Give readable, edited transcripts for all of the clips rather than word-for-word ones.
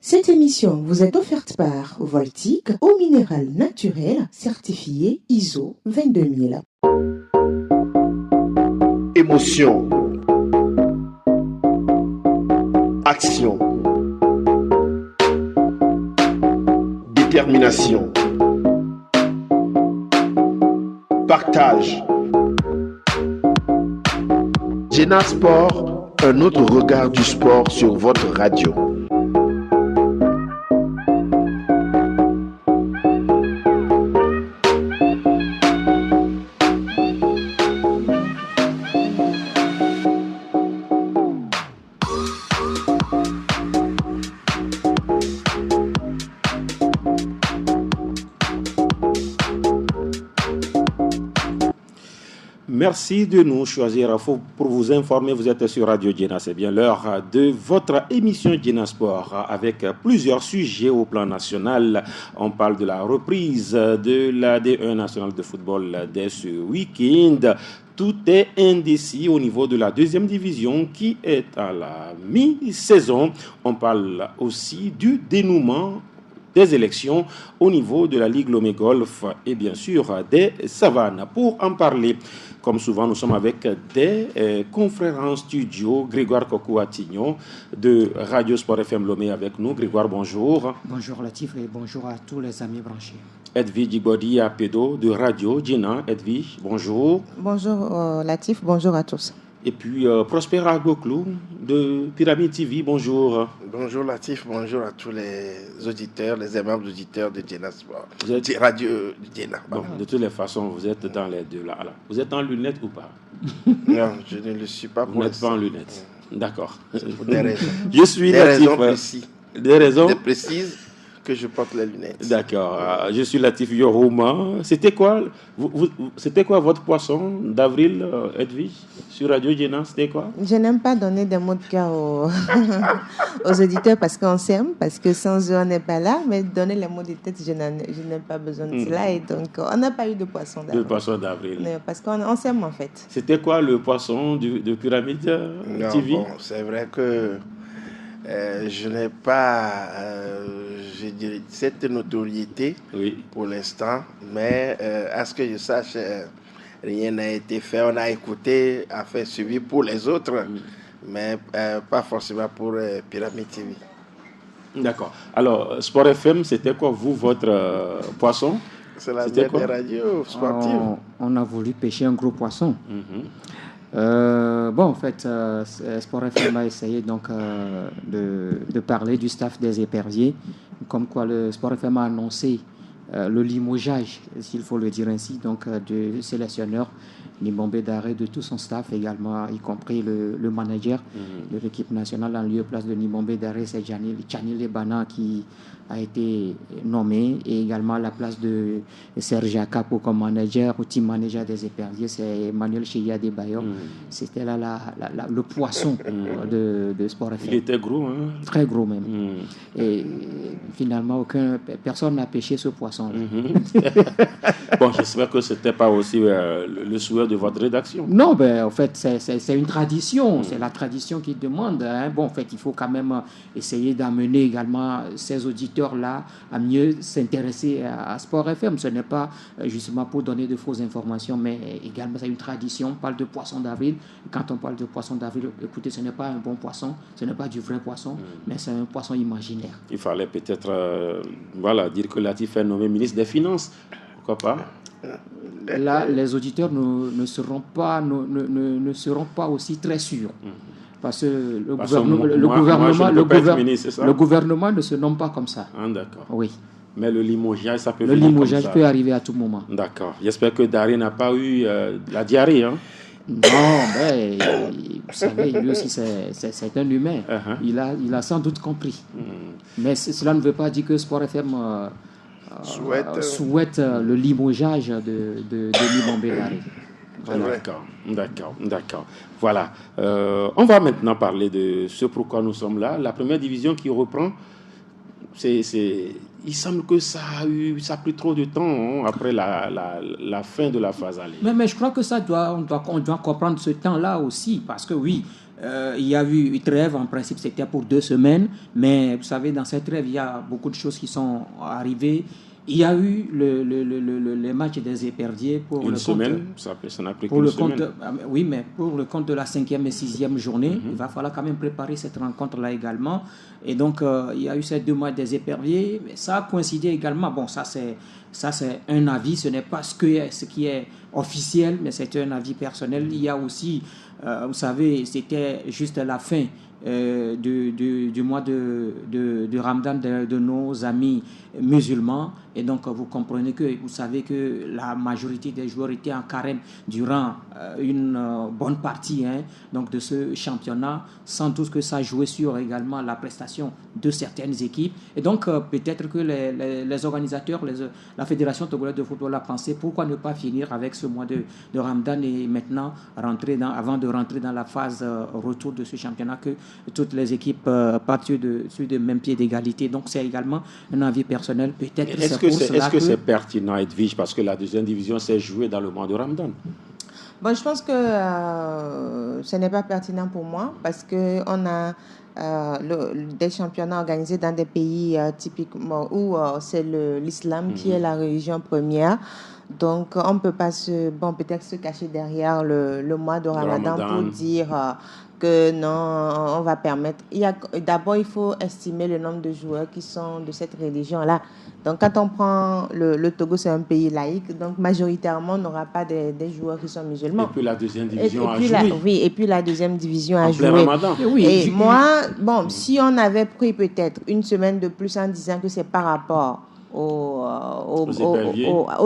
Cette émission vous est offerte par Voltic, eau minérale naturelle certifiée ISO 22000. Émotion, action, détermination, partage. Jena Sport, un autre regard du sport sur votre radio. Merci de nous choisir pour vous informer. Vous êtes sur Radio Jena. C'est bien l'heure de votre émission Jena Sport avec plusieurs sujets au plan national. On parle de la reprise de la D1 nationale de football dès ce week-end. Tout est indécis au niveau de la deuxième division qui est à la mi-saison. On parle aussi du dénouement des élections au niveau de la Ligue Lomé Golf et bien sûr des Savanes. Pour en parler, comme souvent, nous sommes avec des confrères en studio. Grégoire Kokou-Attignon de Radio Sport FM Lomé avec nous. Grégoire, bonjour. Bonjour Latif et bonjour à tous les amis branchés. Edwige Djibodi Apedo de Radio Jena. Edwige, bonjour. Bonjour Latif, bonjour à tous. Et puis Prosper Agboklou de Pyramide TV, bonjour. Bonjour Latif, bonjour à tous les auditeurs, les aimables auditeurs de Jena Sport. Vous êtes Radio Jena. Bon, de toutes les façons, vous êtes dans les deux là. Vous êtes en lunettes ou pas? Non, je ne le suis pas. Vous n'êtes pas en lunettes. D'accord. Pour des raisons. Je suis des Latif. Raisons précises. Des raisons précises que je porte les lunettes. D'accord. Je suis Latif Yorouma. C'était quoi votre poisson d'avril, Edwige, sur Radio Jena? C'était quoi? Je n'aime pas donner des mots de cœur aux auditeurs parce qu'on s'aime, parce que sans eux on n'est pas là, mais donner les mots de tête, je n'ai pas besoin de cela et donc on n'a pas eu de poisson d'avril. De poisson d'avril. Parce qu'on s'aime en fait. C'était quoi le poisson de Pyramide TV? Bon, c'est vrai que je n'ai pas, je dirais, cette notoriété pour l'instant, mais à ce que je sache, rien n'a été fait. On a écouté, a fait suivi pour les autres, mais pas forcément pour Pyramide TV. D'accord. Alors, Sport FM, c'était quoi, votre poisson? C'est la des radios sportives. On a voulu pêcher un gros poisson. En fait, Sport FM a essayé donc de parler du staff des éperviers, comme quoi le Sport FM a annoncé le limogeage, s'il faut le dire ainsi, donc du sélectionneur Nimbombe Daré, de tout son staff également, y compris le manager de l'équipe nationale en lieu et place de Nimbombe Daré, c'est Tchani Lebana qui a été nommé, et également à la place de Serge Akapo comme manager ou team manager des éperviers, c'est Emmanuel Cheya de Bayor. C'était là le poisson de Sport FM. Il était gros, hein? Très gros même. Et finalement, personne n'a pêché ce poisson. Bon, j'espère que ce n'était pas aussi le souhait de votre rédaction. Non, en fait, c'est une tradition. C'est la tradition qui demande. Bon, en fait, il faut quand même essayer d'amener également ces auditeurs-là à mieux s'intéresser à Sport FM. Ce n'est pas justement pour donner de fausses informations, mais également, c'est une tradition. On parle de poisson d'avril. Quand on parle de poisson d'avril, écoutez, ce n'est pas un bon poisson, ce n'est pas du vrai poisson, mais c'est un poisson imaginaire. Il fallait peut-être dire que Latif est nommé ministre des Finances. Pourquoi pas? Là, les auditeurs ne seront pas aussi très sûrs. Parce que le gouvernement ne se nomme pas comme ça. Ah, d'accord. Oui. Mais le limogeage, ça peut venir comme ça. Le limogeage peut arriver à tout moment. D'accord. J'espère que Daré n'a pas eu la diarrhée. Hein? Non, mais vous savez, lui aussi, c'est un humain. Il a sans doute compris. Mais cela ne veut pas dire que Sport FM souhaite le limogeage de Nimbombe Daré. Voilà. D'accord. Voilà. On va maintenant parler de ce pourquoi nous sommes là. La première division qui reprend, il semble que ça a pris trop de temps après la fin de la phase aller. Mais je crois que on doit comprendre ce temps-là aussi, parce que oui, il y a eu une trêve, en principe c'était pour 2 semaines, mais vous savez, dans cette trêve, il y a beaucoup de choses qui sont arrivées. Il y a eu les matchs des éperviers pour une le semaine, compte, ça n'a pris pour qu'une le semaine. compte, oui, mais pour le compte de la 5e et 6e journée, il va falloir quand même préparer cette rencontre-là également. Et donc, il y a eu ces 2 matchs des éperviers, mais ça a coïncidé également. Bon, ça c'est un avis, ce n'est pas ce qui est officiel, mais c'est un avis personnel. Il y a aussi, vous savez, c'était juste la fin du mois de Ramadan de nos amis musulmans, et donc vous comprenez que vous savez que la majorité des joueurs étaient en carême durant une bonne partie donc de ce championnat, sans doute que ça jouait sur également la prestation de certaines équipes, et donc peut-être que les organisateurs, la Fédération togolaise de football a pensé pourquoi ne pas finir avec ce mois de Ramadan et maintenant avant de rentrer dans la phase retour de ce championnat, que toutes les équipes partent sur de même pied d'égalité. Donc c'est également un avis personnel. Peut-être est-ce que c'est pertinent, Edwige, parce que la deuxième division s'est jouée dans le mois de Ramadan? Bon, je pense que ce n'est pas pertinent pour moi parce qu'on a des championnats organisés dans des pays typiquement où c'est l'islam qui est la religion première. Donc, on ne peut pas peut-être se cacher derrière le mois de Ramadan pour dire que non, on va permettre. D'abord, il faut estimer le nombre de joueurs qui sont de cette religion-là. Donc, quand on prend le Togo, c'est un pays laïque, donc majoritairement, on n'aura pas des joueurs qui sont musulmans. Et puis la deuxième division a joué. Oui, et puis la deuxième division a joué. Et moi, si on avait pris peut-être une semaine de plus en disant que c'est par rapport aux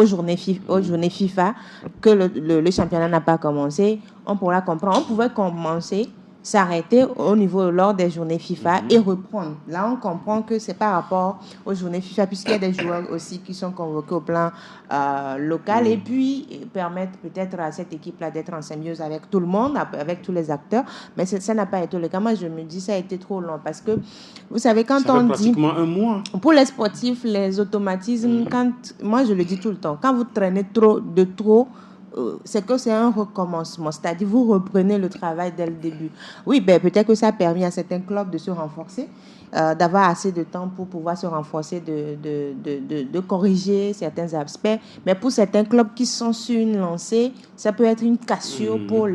journées FIFA que le championnat n'a pas commencé, on pourra comprendre. On pouvait commencer, s'arrêter au niveau lors des journées FIFA et reprendre. Là, on comprend que c'est par rapport aux journées FIFA, puisqu'il y a des joueurs aussi qui sont convoqués au plan local et puis permettre peut-être à cette équipe-là d'être en symbiose avec tout le monde, avec tous les acteurs. Mais ça n'a pas été le cas. Moi, je me dis ça a été trop long parce que, vous savez, quand ça on dit... pratiquement un mois. Pour les sportifs, les automatismes, moi, je le dis tout le temps, quand vous traînez trop, c'est que c'est un recommencement, c'est-à-dire vous reprenez le travail dès le début. Oui, peut-être que ça a permis à certains clubs de se renforcer, d'avoir assez de temps pour pouvoir se renforcer, de corriger certains aspects. Mais pour certains clubs qui sont sur une lancée, ça peut être une cassure pour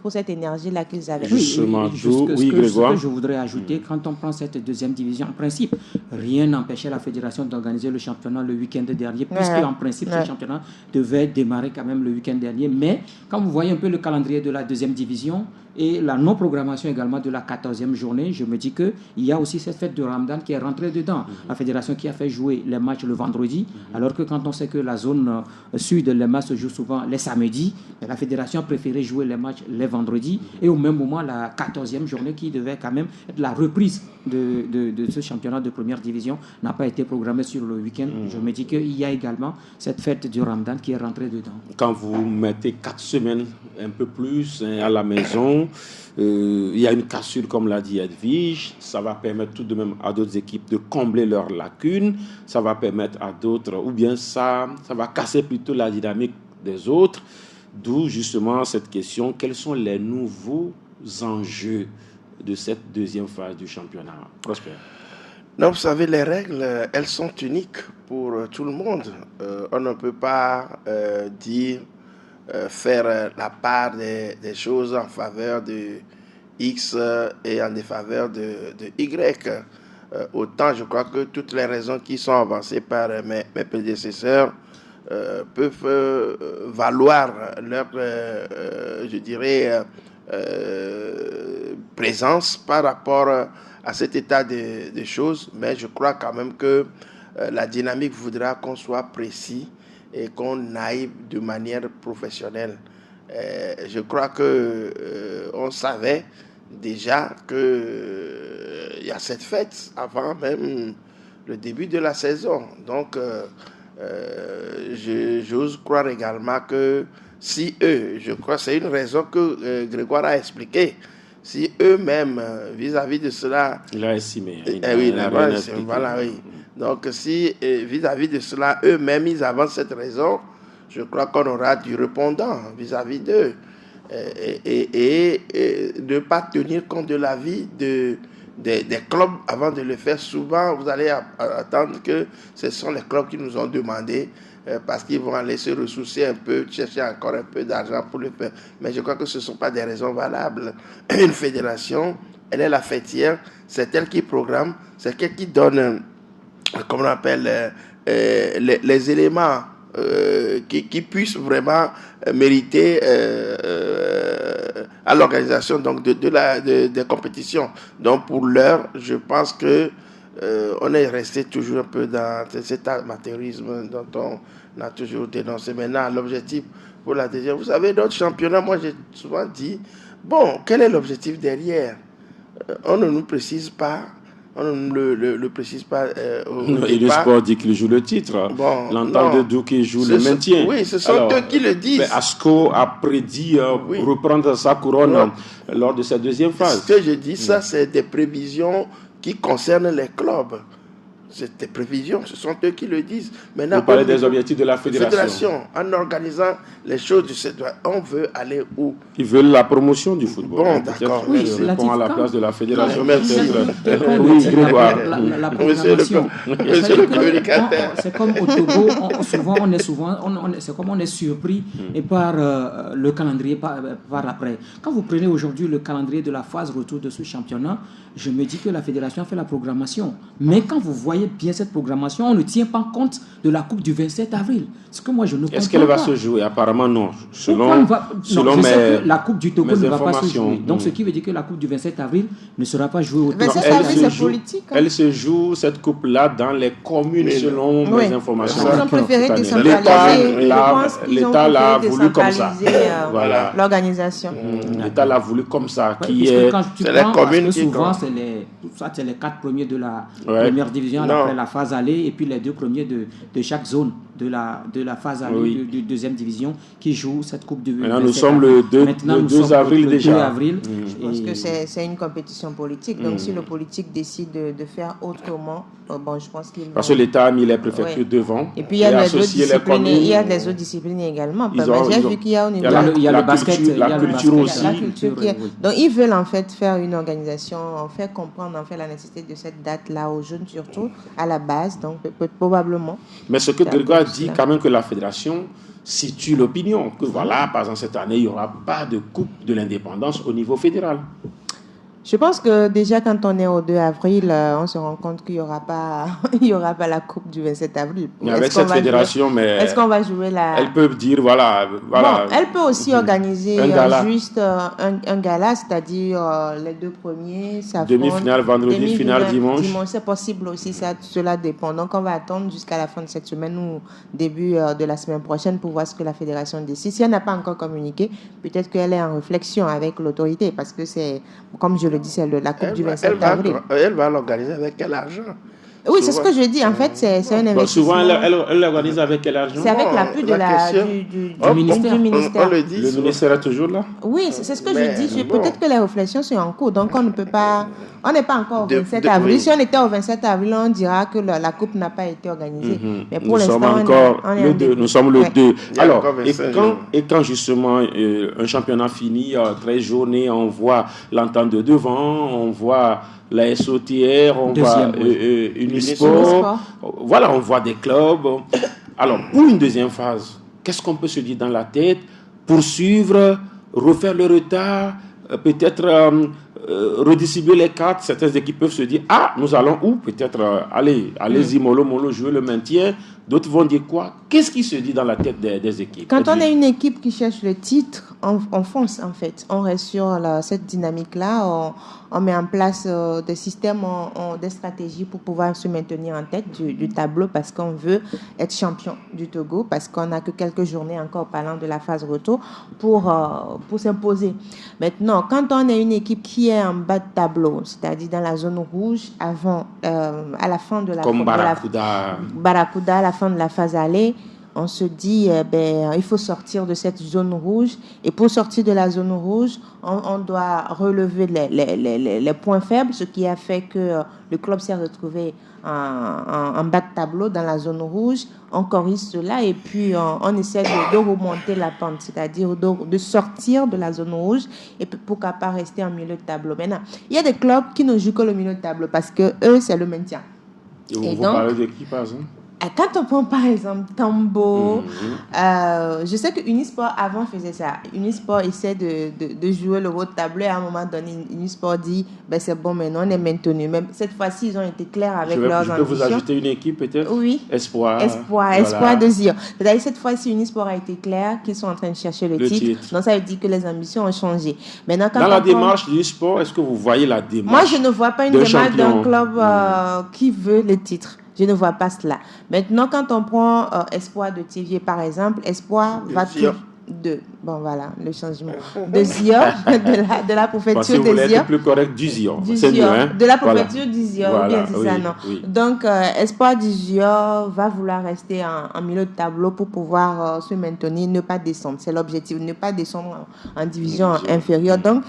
cette énergie-là qu'ils avaient. Justement, ce que je voudrais ajouter, quand on prend cette deuxième division, en principe, rien n'empêchait la fédération d'organiser le championnat le week-end dernier, puisque en principe, ce championnat devait démarrer quand même le week-end dernier. Mais quand vous voyez un peu le calendrier de la deuxième division et la non-programmation également de la 14e journée, je me dis qu'il y a aussi cette fête de Ramadan qui est rentrée dedans. La fédération qui a fait jouer les matchs le vendredi, alors que quand on sait que la zone sud, les matchs se jouent souvent les samedis, la fédération a préféré jouer les matchs les vendredis, et au même moment, la 14e journée qui devait quand même être la reprise de ce championnat de première division n'a pas été programmée sur le week-end. Je me dis qu'il y a également cette fête du Ramadan qui est rentrée dedans. Quand vous mettez 4 semaines, un peu plus, à la maison, il y a une cassure, comme l'a dit Edwige. Ça va permettre tout de même à d'autres équipes de combler leurs lacunes. Ça va permettre à d'autres, ou bien ça va casser plutôt la dynamique des autres. D'où justement cette question, quels sont les nouveaux enjeux de cette deuxième phase du championnat? Prosper. Non, vous savez, les règles, elles sont uniques pour tout le monde. On ne peut pas faire la part des choses en faveur de X et en défaveur de Y. Autant, je crois que toutes les raisons qui sont avancées par mes prédécesseurs peuvent valoir leur, présence par rapport à cet état de choses, mais je crois quand même que la dynamique voudra qu'on soit précis et qu'on aille de manière professionnelle. Je crois que on savait déjà que il y a cette fête avant même le début de la saison. Donc, j'ose croire également que si eux, je crois que c'est une raison que Grégoire a expliqué, si eux-mêmes, vis-à-vis de cela... Il a estimé. Voilà, oui. Donc, si vis-à-vis de cela, eux-mêmes, ils avancent cette raison, je crois qu'on aura du répondant vis-à-vis d'eux. et ne pas tenir compte de l'avis des clubs avant de le faire. Souvent, vous allez attendre que ce sont les clubs qui nous ont demandé parce qu'ils vont aller se ressourcer un peu, chercher encore un peu d'argent pour le faire. Mais je crois que ce ne sont pas des raisons valables. Une fédération, elle est la fêtière, c'est elle qui programme, c'est elle qui donne, comment on appelle, les éléments qui puissent vraiment mériter à l'organisation donc des compétitions. Donc pour l'heure, je pense que on est resté toujours un peu dans cet amateurisme dont on a toujours dénoncé. Maintenant, l'objectif pour la deuxième, vous savez, notre championnat, moi j'ai souvent dit, bon, quel est l'objectif derrière? On ne nous précise pas. On ne le précise pas. Et le sport dit qu'il joue le titre. Bon, l'entente de Douké joue le maintien. Oui, ce sont eux qui le disent. Asco a prédit reprendre sa couronne lors de sa deuxième phase. Ce que je dis, ça, c'est des prévisions qui concernent les clubs. C'est des prévisions, ce sont eux qui le disent. Maintenant, vous parlez des objectifs de la fédération. En organisant les choses du secteur, on veut aller où? Ils veulent la promotion du football. Bon, d'accord. Oui, je réponds à la place de la fédération. Merci. Oui, Grégoire. La programmation. Monsieur le communicateur. C'est comme au Togo, c'est comme on est surpris et par le calendrier par après. Quand vous prenez aujourd'hui le calendrier de la phase retour de ce championnat, je me dis que la fédération a fait la programmation. Mais quand vous voyez bien cette programmation, on ne tient pas compte de la Coupe du 27 avril. Ce que moi je ne comprends pas. Est-ce qu'elle va se jouer? Apparemment non. Selon je sais que la Coupe du Togo ne va pas se jouer. Donc ce qui veut dire que la Coupe du 27 avril ne sera pas jouée au Togo. 27 avril, c'est politique. Elle se joue, cette coupe-là, dans les communes selon mes informations. Ils ont préféré décentraliser. L'État l'a voulu comme ça. Voilà. L'organisation. L'État l'a voulu comme ça. C'est les communes qui comptent. C'est les 4 premiers de la première division après la phase aller et puis les 2 premiers de chaque zone de la phase aller de deuxième division qui jouent cette coupe de Maintenant nous sommes le 2 avril déjà. 2 avril. Je pense que c'est une compétition politique. Donc si le politique décide de faire autrement, je pense qu'il parce que l'État a mis les préfectures devant. Et puis il y a les autres disciplines également. J'ai vu qu'il y a au niveau il y a le basket, la culture aussi. Donc ils veulent en fait faire une organisation, faire comprendre en fait la nécessité de cette date-là aux jeunes surtout à la base. Donc probablement. Mais ce que Grégoire dit quand même que la fédération situe l'opinion que voilà, par exemple cette année il n'y aura pas de coupe de l'indépendance au niveau fédéral. Je pense que déjà quand on est au 2 avril, on se rend compte qu'il n'y aura pas la coupe du 27 avril. Mais avec cette fédération, est-ce qu'on va jouer la... Elle peut dire voilà. Bon, elle peut aussi organiser juste un gala, c'est-à-dire les 2 premiers. Demi-finale vendredi, finale dimanche. C'est possible aussi, cela dépend. Donc on va attendre jusqu'à la fin de cette semaine ou début de la semaine prochaine pour voir ce que la fédération décide. Si elle n'a pas encore communiqué, peut-être qu'elle est en réflexion avec l'autorité parce que c'est, comme je le dis, c'est la coupe du 27 avril. Elle va l'organiser avec quel argent? Oui, c'est ce que je dis. En fait, c'est un investissement. Souvent, elle l'organise avec quel argent? C'est avec l'appui du ministère. On le dit. Le ministère est toujours là? Oui, c'est ce que je dis. Peut-être que les réflexions sont en cours. Donc, on ne peut pas... On n'est pas encore au 27 avril. Oui. Si on était au 27 avril, on dira que la coupe n'a pas été organisée. Mais pour l'instant, nous sommes le 2. Alors, quand justement un championnat fini, 13 journées, on voit l'entente de devant, on voit la SOTR, on voit Unisport. Voilà, on voit des clubs. Alors, pour une deuxième phase, qu'est-ce qu'on peut se dire dans la tête? Poursuivre, refaire le retard, peut-être redistribuer les cartes. Certaines équipes peuvent se dire nous allons où? Peut-être allez-y mollo jouer le maintien. D'autres vont dire quoi? Qu'est-ce qui se dit dans la tête des équipes? Quand on est une équipe qui cherche le titre, on fonce en fait. On reste sur cette dynamique-là. On met en place des systèmes, des stratégies pour pouvoir se maintenir en tête du tableau parce qu'on veut être champion du Togo, parce qu'on n'a que quelques journées encore parlant de la phase retour pour s'imposer. Maintenant, quand on est une équipe qui est en bas de tableau, c'est-à-dire dans la zone rouge, à la fin de la comme Barracuda, à la fin de la phase aller, on se dit, il faut sortir de cette zone rouge. Et pour sortir de la zone rouge, on doit relever les points faibles, ce qui a fait que le club s'est retrouvé en bas de tableau dans la zone rouge. On corrige cela et puis on essaie de remonter la pente, c'est-à-dire de sortir de la zone rouge et pourquoi pas rester en milieu de tableau. Maintenant, il y a des clubs qui ne jouent que le milieu de tableau parce que eux, c'est le maintien. Et vous parlez de qui, par exemple? Quand on prend par exemple Tambo, je sais que Unisport avant faisait ça. Unisport essaie de jouer le haut de tableau et à un moment donné, Unisport dit c'est bon, maintenant on est maintenu. Même cette fois-ci, ils ont été clairs avec leurs ambitions. Je peux vous ajouter une équipe peut-être? Oui. Espoir de Zion. C'est-à-dire cette fois-ci, Unisport a été clair qu'ils sont en train de chercher le titre. Donc ça veut dire que les ambitions ont changé. Maintenant, quand dans la démarche du sport, est-ce que vous voyez la démarche? Moi, je ne vois pas une démarche d'un club qui veut le titre. Je ne vois pas cela. Maintenant, quand on prend Espoir de Thiviers, par exemple, Espoir va le changement de Zion, de la préfecture de Zion. Plus correct du Zion. C'est mieux, hein? De la préfecture du Zion, bien c'est ça, non. Oui. Donc, Espoir du Zion va vouloir rester en milieu de tableau pour pouvoir se maintenir, ne pas descendre. C'est l'objectif, ne pas descendre en division inférieure. Donc,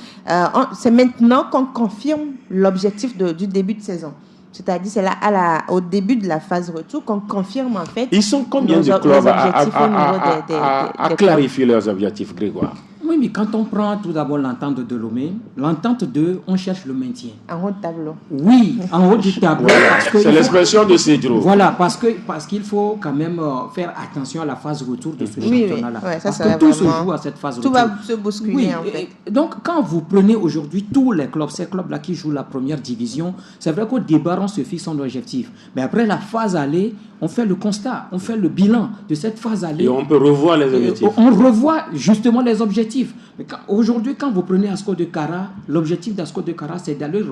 c'est maintenant qu'on confirme l'objectif du début de saison. C'est-à-dire, c'est là, au début de la phase retour qu'on confirme en fait. Ils sont combien de clubs à clarifier leurs objectifs, Grégoire? Oui, mais quand on prend tout d'abord l'entente de Lomé, l'entente de, on cherche le maintien. En haut de tableau. Oui, en haut du tableau. C'est l'expression de Cédro. Voilà, parce qu'il faut quand même faire attention à la phase retour de ce championnat-là. Oui, parce que tout se joue à cette phase retour. Tout va se bousculer en fait. Donc, quand vous prenez aujourd'hui tous les clubs, ces clubs-là qui jouent la première division, c'est vrai qu'au départ, on se fixe son objectif. Mais après la phase aller, on fait le constat, on fait le bilan de cette phase aller. Et on peut revoir les objectifs. On revoit justement les objectifs. Mais aujourd'hui, quand vous prenez Asco de Kara, l'objectif d'Asco de Kara, c'est d'aller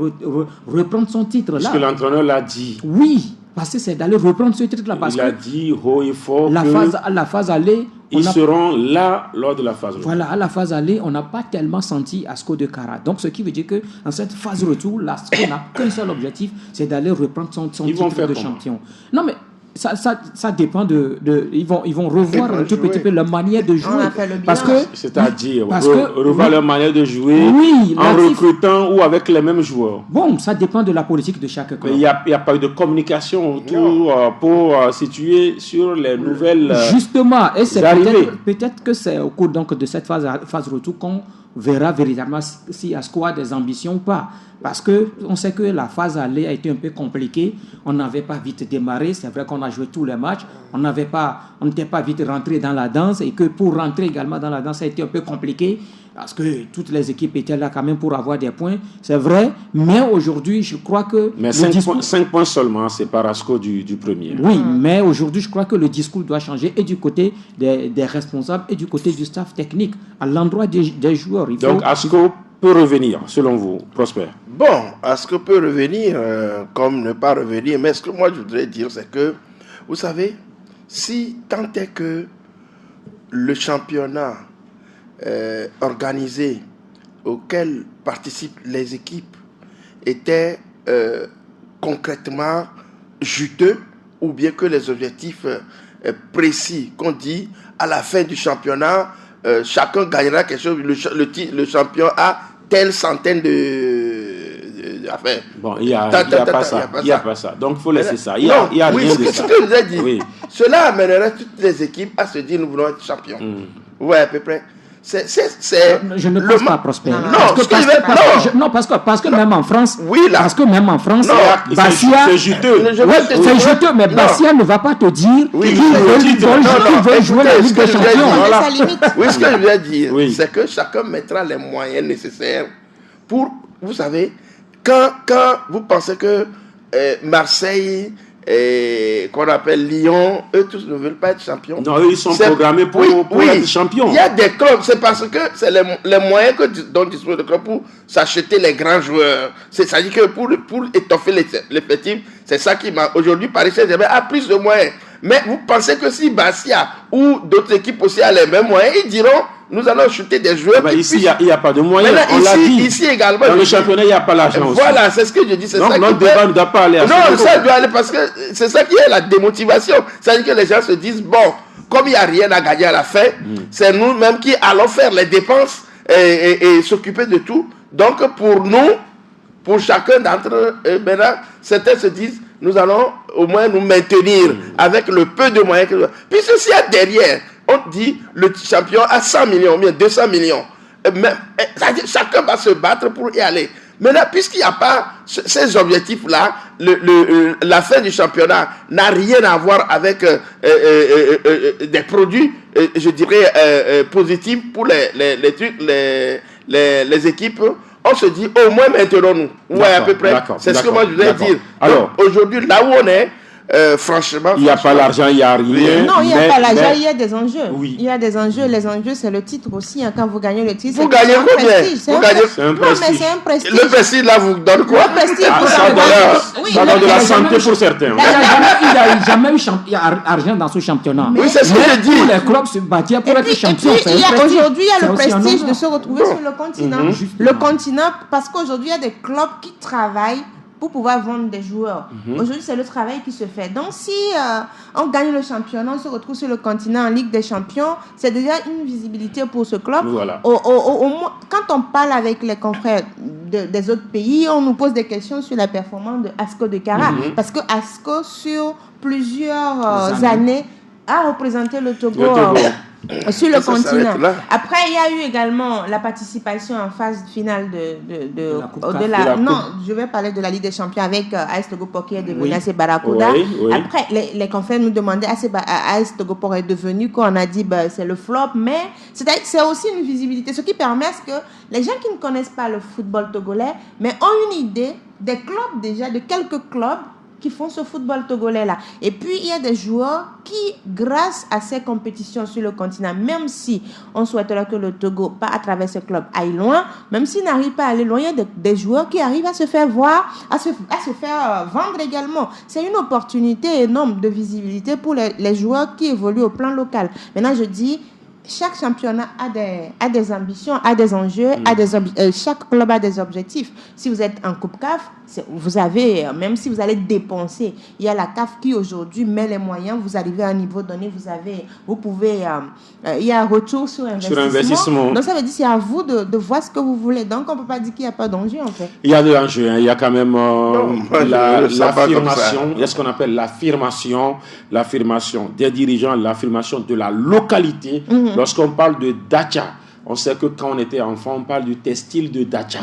reprendre son titre là. Parce que l'entraîneur l'a dit. Oui, parce que c'est d'aller reprendre ce titre là. Parce il a dit haut et fort la phase aller. Ils seront là lors de la phase retour. Voilà, à la phase aller, on n'a pas tellement senti Asco de Kara. Donc, ce qui veut dire que dans cette phase retour, l'Asco n'a qu'un seul objectif, c'est d'aller reprendre son titre de champion. Non, mais ça dépend ils vont revoir un tout petit peu leur manière de jouer. C'est-à-dire revoir leur manière de jouer en recrutant ou avec les mêmes joueurs. Bon, ça dépend de la politique de chaque club. Mais il n'y a pas eu de communication autour pour situer sur les nouvelles. Justement, et c'est peut-être que c'est au cours donc de cette phase retour qu'on verra véritablement si Asco a des ambitions ou pas. Parce qu'on sait que la phase aller a été un peu compliquée. On n'avait pas vite démarré. C'est vrai qu'on a joué tous les matchs. On n'était pas vite rentré dans la danse. Et que pour rentrer également dans la danse, ça a été un peu compliqué. Parce que toutes les équipes étaient là quand même pour avoir des points. C'est vrai. Mais aujourd'hui, je crois que... Mais 5 points seulement, c'est par Asco du premier. Oui, mais aujourd'hui, je crois que le discours doit changer. Et du côté des responsables et du côté du staff technique. À l'endroit des joueurs. Donc Asco peut revenir, selon vous, Prosper? Bon, Asco peut revenir comme ne pas revenir. Mais ce que moi, je voudrais dire, c'est que, vous savez, si tant est que le championnat organisé auquel participent les équipes était concrètement juteux, ou bien que les objectifs précis qu'on dit à la fin du championnat, chacun gagnera quelque chose, le champion a telle centaine d'affaires. Bon, il n'y a pas ça. Donc, il faut laisser ça. Il n'y a rien de ça. Ce que je vous ai dit, cela amènerait toutes les équipes à se dire nous voulons être champions. Oui, à peu près. Je ne pense pas Prosper. Parce que même en France, Bastia, c'est juteux. C'est juteux, mais Bastia ne va pas te dire qu'il veut jouer la Ligue des Champions. Oui, ce que je veux dire, c'est que chacun mettra les moyens nécessaires pour, vous savez, quand vous pensez que Marseille qu'on appelle Lyon, eux tous ne veulent pas être champions. Non, eux, ils sont programmés pour être champions. Il y a des clubs, c'est parce que c'est les moyens dont disposent les clubs pour s'acheter les grands joueurs. C'est-à-dire que pour étoffer l'effectif, c'est ça qui m'a... Aujourd'hui, Paris Saint-Germain a plus de moyens. Mais vous pensez que si Bastia ou d'autres équipes aussi ont les mêmes moyens, ils diront nous allons acheter des joueurs. Ici, il n'y a pas de moyens. On l'a dit. Ici également. Dans le championnat, il n'y a pas l'argent aussi. Voilà, c'est ce que je dis. Donc, notre débat ne doit pas aller à ça. Non, ça doit aller parce que c'est ça qui est la démotivation. C'est-à-dire que les gens se disent bon, comme il n'y a rien à gagner à la fin, c'est nous-mêmes qui allons faire les dépenses et s'occuper de tout. Donc pour nous, pour chacun d'entre eux, maintenant, certains se disent, nous allons au moins nous maintenir avec le peu de moyens que... Puisque s'il y a derrière, on dit, le champion a 100 millions, ou bien 200 millions. Chacun va se battre pour y aller. Maintenant, puisqu'il n'y a pas ces objectifs-là, la fin du championnat n'a rien à voir avec des produits, je dirais, positifs pour les équipes. On se dit, au moins maintenons-nous. Ouais, à peu près. C'est ce que moi je voulais dire. Alors, aujourd'hui, là où on est, franchement... Il n'y a pas l'argent, il n'y a rien. Non, il n'y a pas l'argent, il y a des enjeux. Oui. Il y a des enjeux. Les enjeux, c'est le titre aussi. Hein. Quand vous gagnez le titre, vous gagnez combien? C'est un prestige. Non, mais c'est un prestige. Le prestige, là, vous donne quoi? Le prestige, ça donne de la santé pour certains. Il n'y a jamais eu argent dans ce championnat. Oui, c'est ce que je dis. Tous les clubs se battaient pour être champions. Aujourd'hui, il y a le prestige de se retrouver sur le continent. Le continent, parce qu'aujourd'hui, il y a des clubs qui travaillent pour pouvoir vendre des joueurs. Aujourd'hui, c'est le travail qui se fait. Donc, si on gagne le championnat, on se retrouve sur le continent en Ligue des Champions, c'est déjà une visibilité pour ce club. Voilà. Quand on parle avec les confrères des autres pays, on nous pose des questions sur la performance de Asco de Kara. Parce que Asco, sur plusieurs années, a représenté le Togo. Sur le continent. Après, il y a eu également la participation en phase finale non, je vais parler de la Ligue des Champions avec AS Togo Port qui est devenu AC Barracuda. Après, les confrères nous demandaient AS Togo Port est devenu, qu'on a dit c'est le flop, mais c'est aussi une visibilité, ce qui permet que les gens qui ne connaissent pas le football togolais, mais ont une idée des clubs déjà, de quelques clubs qui font ce football togolais-là. Et puis, il y a des joueurs qui, grâce à ces compétitions sur le continent, même si on souhaiterait que le Togo, pas à travers ce club, aille loin, même s'il n'arrive pas à aller loin, il y a des joueurs qui arrivent à se faire voir, à se faire vendre également. C'est une opportunité énorme de visibilité pour les joueurs qui évoluent au plan local. Maintenant, je dis, chaque championnat a des ambitions, a des enjeux, chaque club a des objectifs. Si vous êtes en Coupe CAF, vous avez, même si vous allez dépenser, il y a la CAF qui aujourd'hui met les moyens, vous arrivez à un niveau donné, vous pouvez, il y a un retour sur investissement. Donc ça veut dire c'est à vous de voir ce que vous voulez. Donc on ne peut pas dire qu'il n'y a pas d'enjeu en fait. Il y a de l'enjeu, il y a quand même l'affirmation, il y a ce qu'on appelle l'affirmation des dirigeants, l'affirmation de la localité. Lorsqu'on parle de Dacha, on sait que quand on était enfant, on parle du textile de Dacha.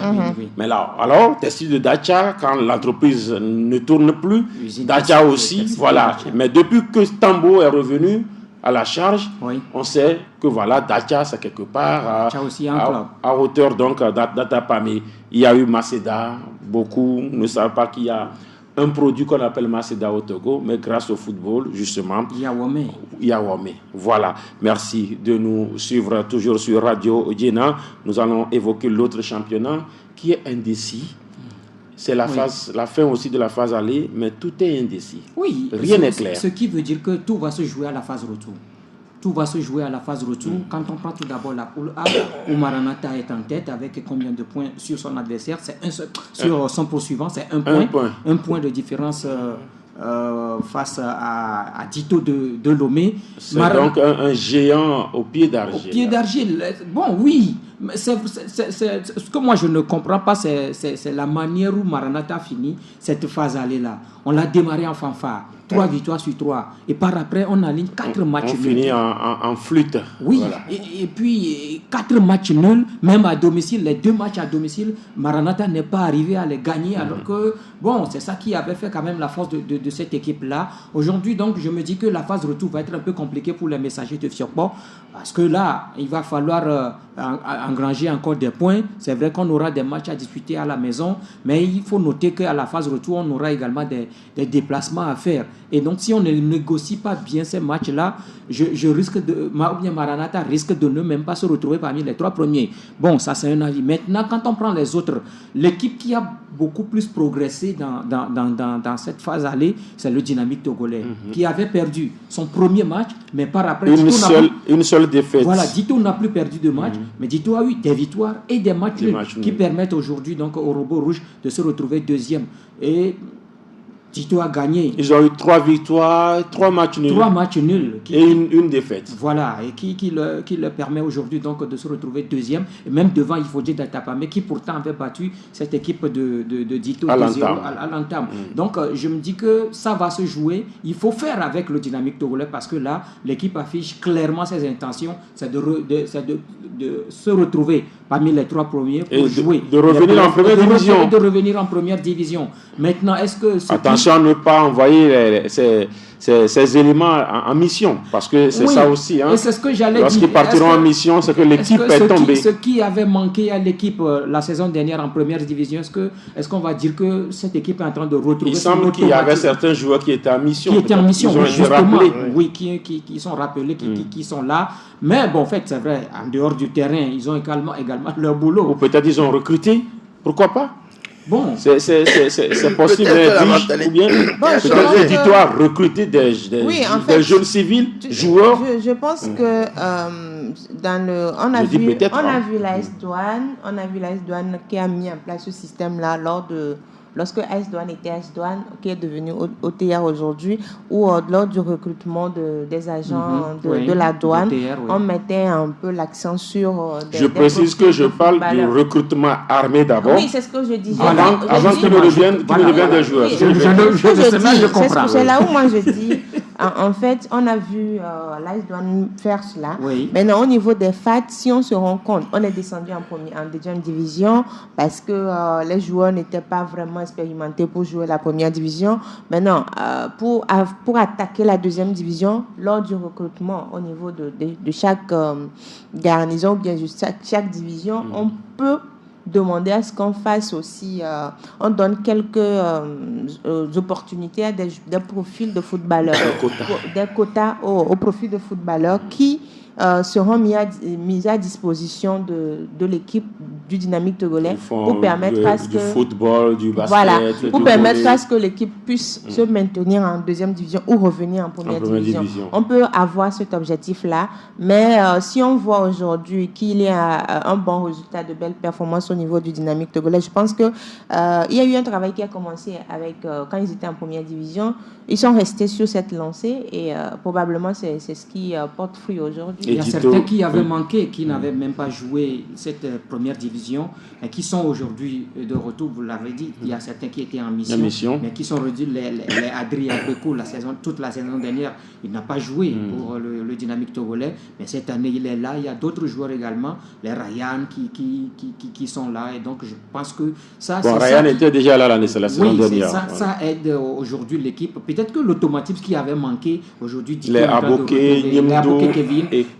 Mais là, alors, textile de Dacha, quand l'entreprise ne tourne plus, Dacha aussi, voilà. Mais depuis que Tambo est revenu à la charge, on sait que voilà, Dacha, c'est quelque part à hauteur donc d'Atapami. Il y a eu Maceda, beaucoup ne savent pas qu'il y a un produit qu'on appelle Maceda au Togo, mais grâce au football, justement. Yawame. Voilà. Merci de nous suivre toujours sur Radio Djena. Nous allons évoquer l'autre championnat qui est indécis. C'est la fin aussi de la phase aller, mais tout est indécis. Oui. Rien n'est clair. Ce qui veut dire que tout va se jouer à la phase retour. Tout va se jouer à la phase retour. Quand on prend tout d'abord la poule A, où Maranatha est en tête avec combien de points sur son adversaire, c'est sur son poursuivant, c'est un point. Un point de différence face à Dito de Lomé. C'est donc un géant au pied d'argile. Au pied d'argile. Bon, oui. Ce que moi je ne comprends pas, c'est la manière où Maranatha finit cette phase aller-là. On l'a démarré en fanfare. 3 victoires sur 3. Et par après, on aligne 4 matchs nuls. On finit en flûte. Oui, voilà. Et puis 4 matchs nuls, même à domicile, les 2 matchs à domicile, Maranatha n'est pas arrivé à les gagner, alors que, bon, c'est ça qui avait fait quand même la force de cette équipe-là. Aujourd'hui, donc, je me dis que la phase retour va être un peu compliquée pour les messagers de Fiokpo, parce que là, il va falloir engranger encore des points. C'est vrai qu'on aura des matchs à disputer à la maison, mais il faut noter qu'à la phase retour, on aura également des déplacements à faire. Et donc, si on ne négocie pas bien ces matchs-là, je risque Maranatha risque de ne même pas se retrouver parmi les 3 premiers. Bon, ça c'est un avis. Maintenant, quand on prend les autres, l'équipe qui a beaucoup plus progressé dans cette phase allée, c'est le Dynamique togolais, qui avait perdu son premier match, mais par après... Une seule défaite. Voilà, Dito n'a plus perdu de match, mais Dito a eu des victoires et des matchs qui permettent aujourd'hui donc au Robot Rouge de se retrouver deuxième. Et Dito a gagné. Ils ont eu 3 victoires, 3 matchs nuls. 3 matchs nuls. Et une défaite. Voilà, et qui leur permet aujourd'hui donc de se retrouver deuxième. Et même devant Ifodje Datapame, qui pourtant avait battu cette équipe de Dito à l'entame. Donc je me dis que ça va se jouer. Il faut faire avec le Dynamique togolais parce que là, l'équipe affiche clairement ses intentions. C'est de se retrouver parmi les 3 premiers pour jouer. De revenir en première division. De revenir en première division. Maintenant, est-ce que... Attention à ne pas envoyer ces éléments en mission, parce que c'est ça aussi. Hein. Et c'est ce que j'allais dire. Lorsqu'ils partiront en mission, c'est que l'équipe est tombée. Ce qui avait manqué à l'équipe la saison dernière en première division, est-ce qu'on va dire que cette équipe est en train de retrouver... Il semble qu'il y avait certains joueurs qui étaient en mission. Qui étaient en mission, justement. Oui, qui sont rappelés, qui sont là. Mais bon, en fait, c'est vrai, en dehors du terrain, ils ont également leur boulot. Ou peut-être ils ont recruté. Pourquoi pas? Bon, c'est possible, ou bien peut-être Dito a recruté des jeunes civils, joueurs. Je pense que on a vu l'AS Douane qui a mis en place ce système-là lorsque AS Douane était AS Douane, qui est devenu OTR aujourd'hui, ou lors du recrutement des agents de la douane, on mettait un peu l'accent sur... je précise que je parle du recrutement armé d'abord. Oui, c'est ce que je dis. Avant qu'ils ne deviennent des joueurs. C'est là où moi je dis... En fait, on a vu l'AS Douane faire cela. Oui. Maintenant, au niveau des FAT, si on se rend compte, on est descendu en deuxième division parce que les joueurs n'étaient pas vraiment expérimentés pour jouer la première division. Maintenant, pour attaquer la deuxième division, lors du recrutement au niveau de chaque garnison ou bien de chaque division, on peut demander à ce qu'on fasse aussi, on donne quelques opportunités à des profils de footballeurs, des quotas au profil de footballeurs qui seront mis à disposition de l'équipe du Dynamique togolais pour permettre à ce que... Du football, du basket... Voilà, pour permettre à ce que l'équipe puisse se maintenir en deuxième division ou revenir en première division. On peut avoir cet objectif-là, mais si on voit aujourd'hui qu'il y a un bon résultat, de belles performances au niveau du Dynamique togolais, je pense qu'il y a eu un travail qui a commencé avec quand ils étaient en première division. Ils sont restés sur cette lancée et probablement c'est ce qui porte fruit aujourd'hui. Il y a certains qui avaient manqué, qui n'avaient même pas joué cette première division et qui sont aujourd'hui de retour, vous l'avez dit. Il y a certains qui étaient en mission. Mais qui sont revenus. Les Adrien Bekou, toute la saison dernière, il n'a pas joué pour le Dynamique togolais. Mais cette année, il est là. Il y a d'autres joueurs également, les Ryan qui sont là. Et donc, je pense que ça... Ryan était déjà là la saison dernière. Ça aide aujourd'hui l'équipe. Peut-être que l'automatisme qui avait manqué aujourd'hui... Les Aboké, Niemdou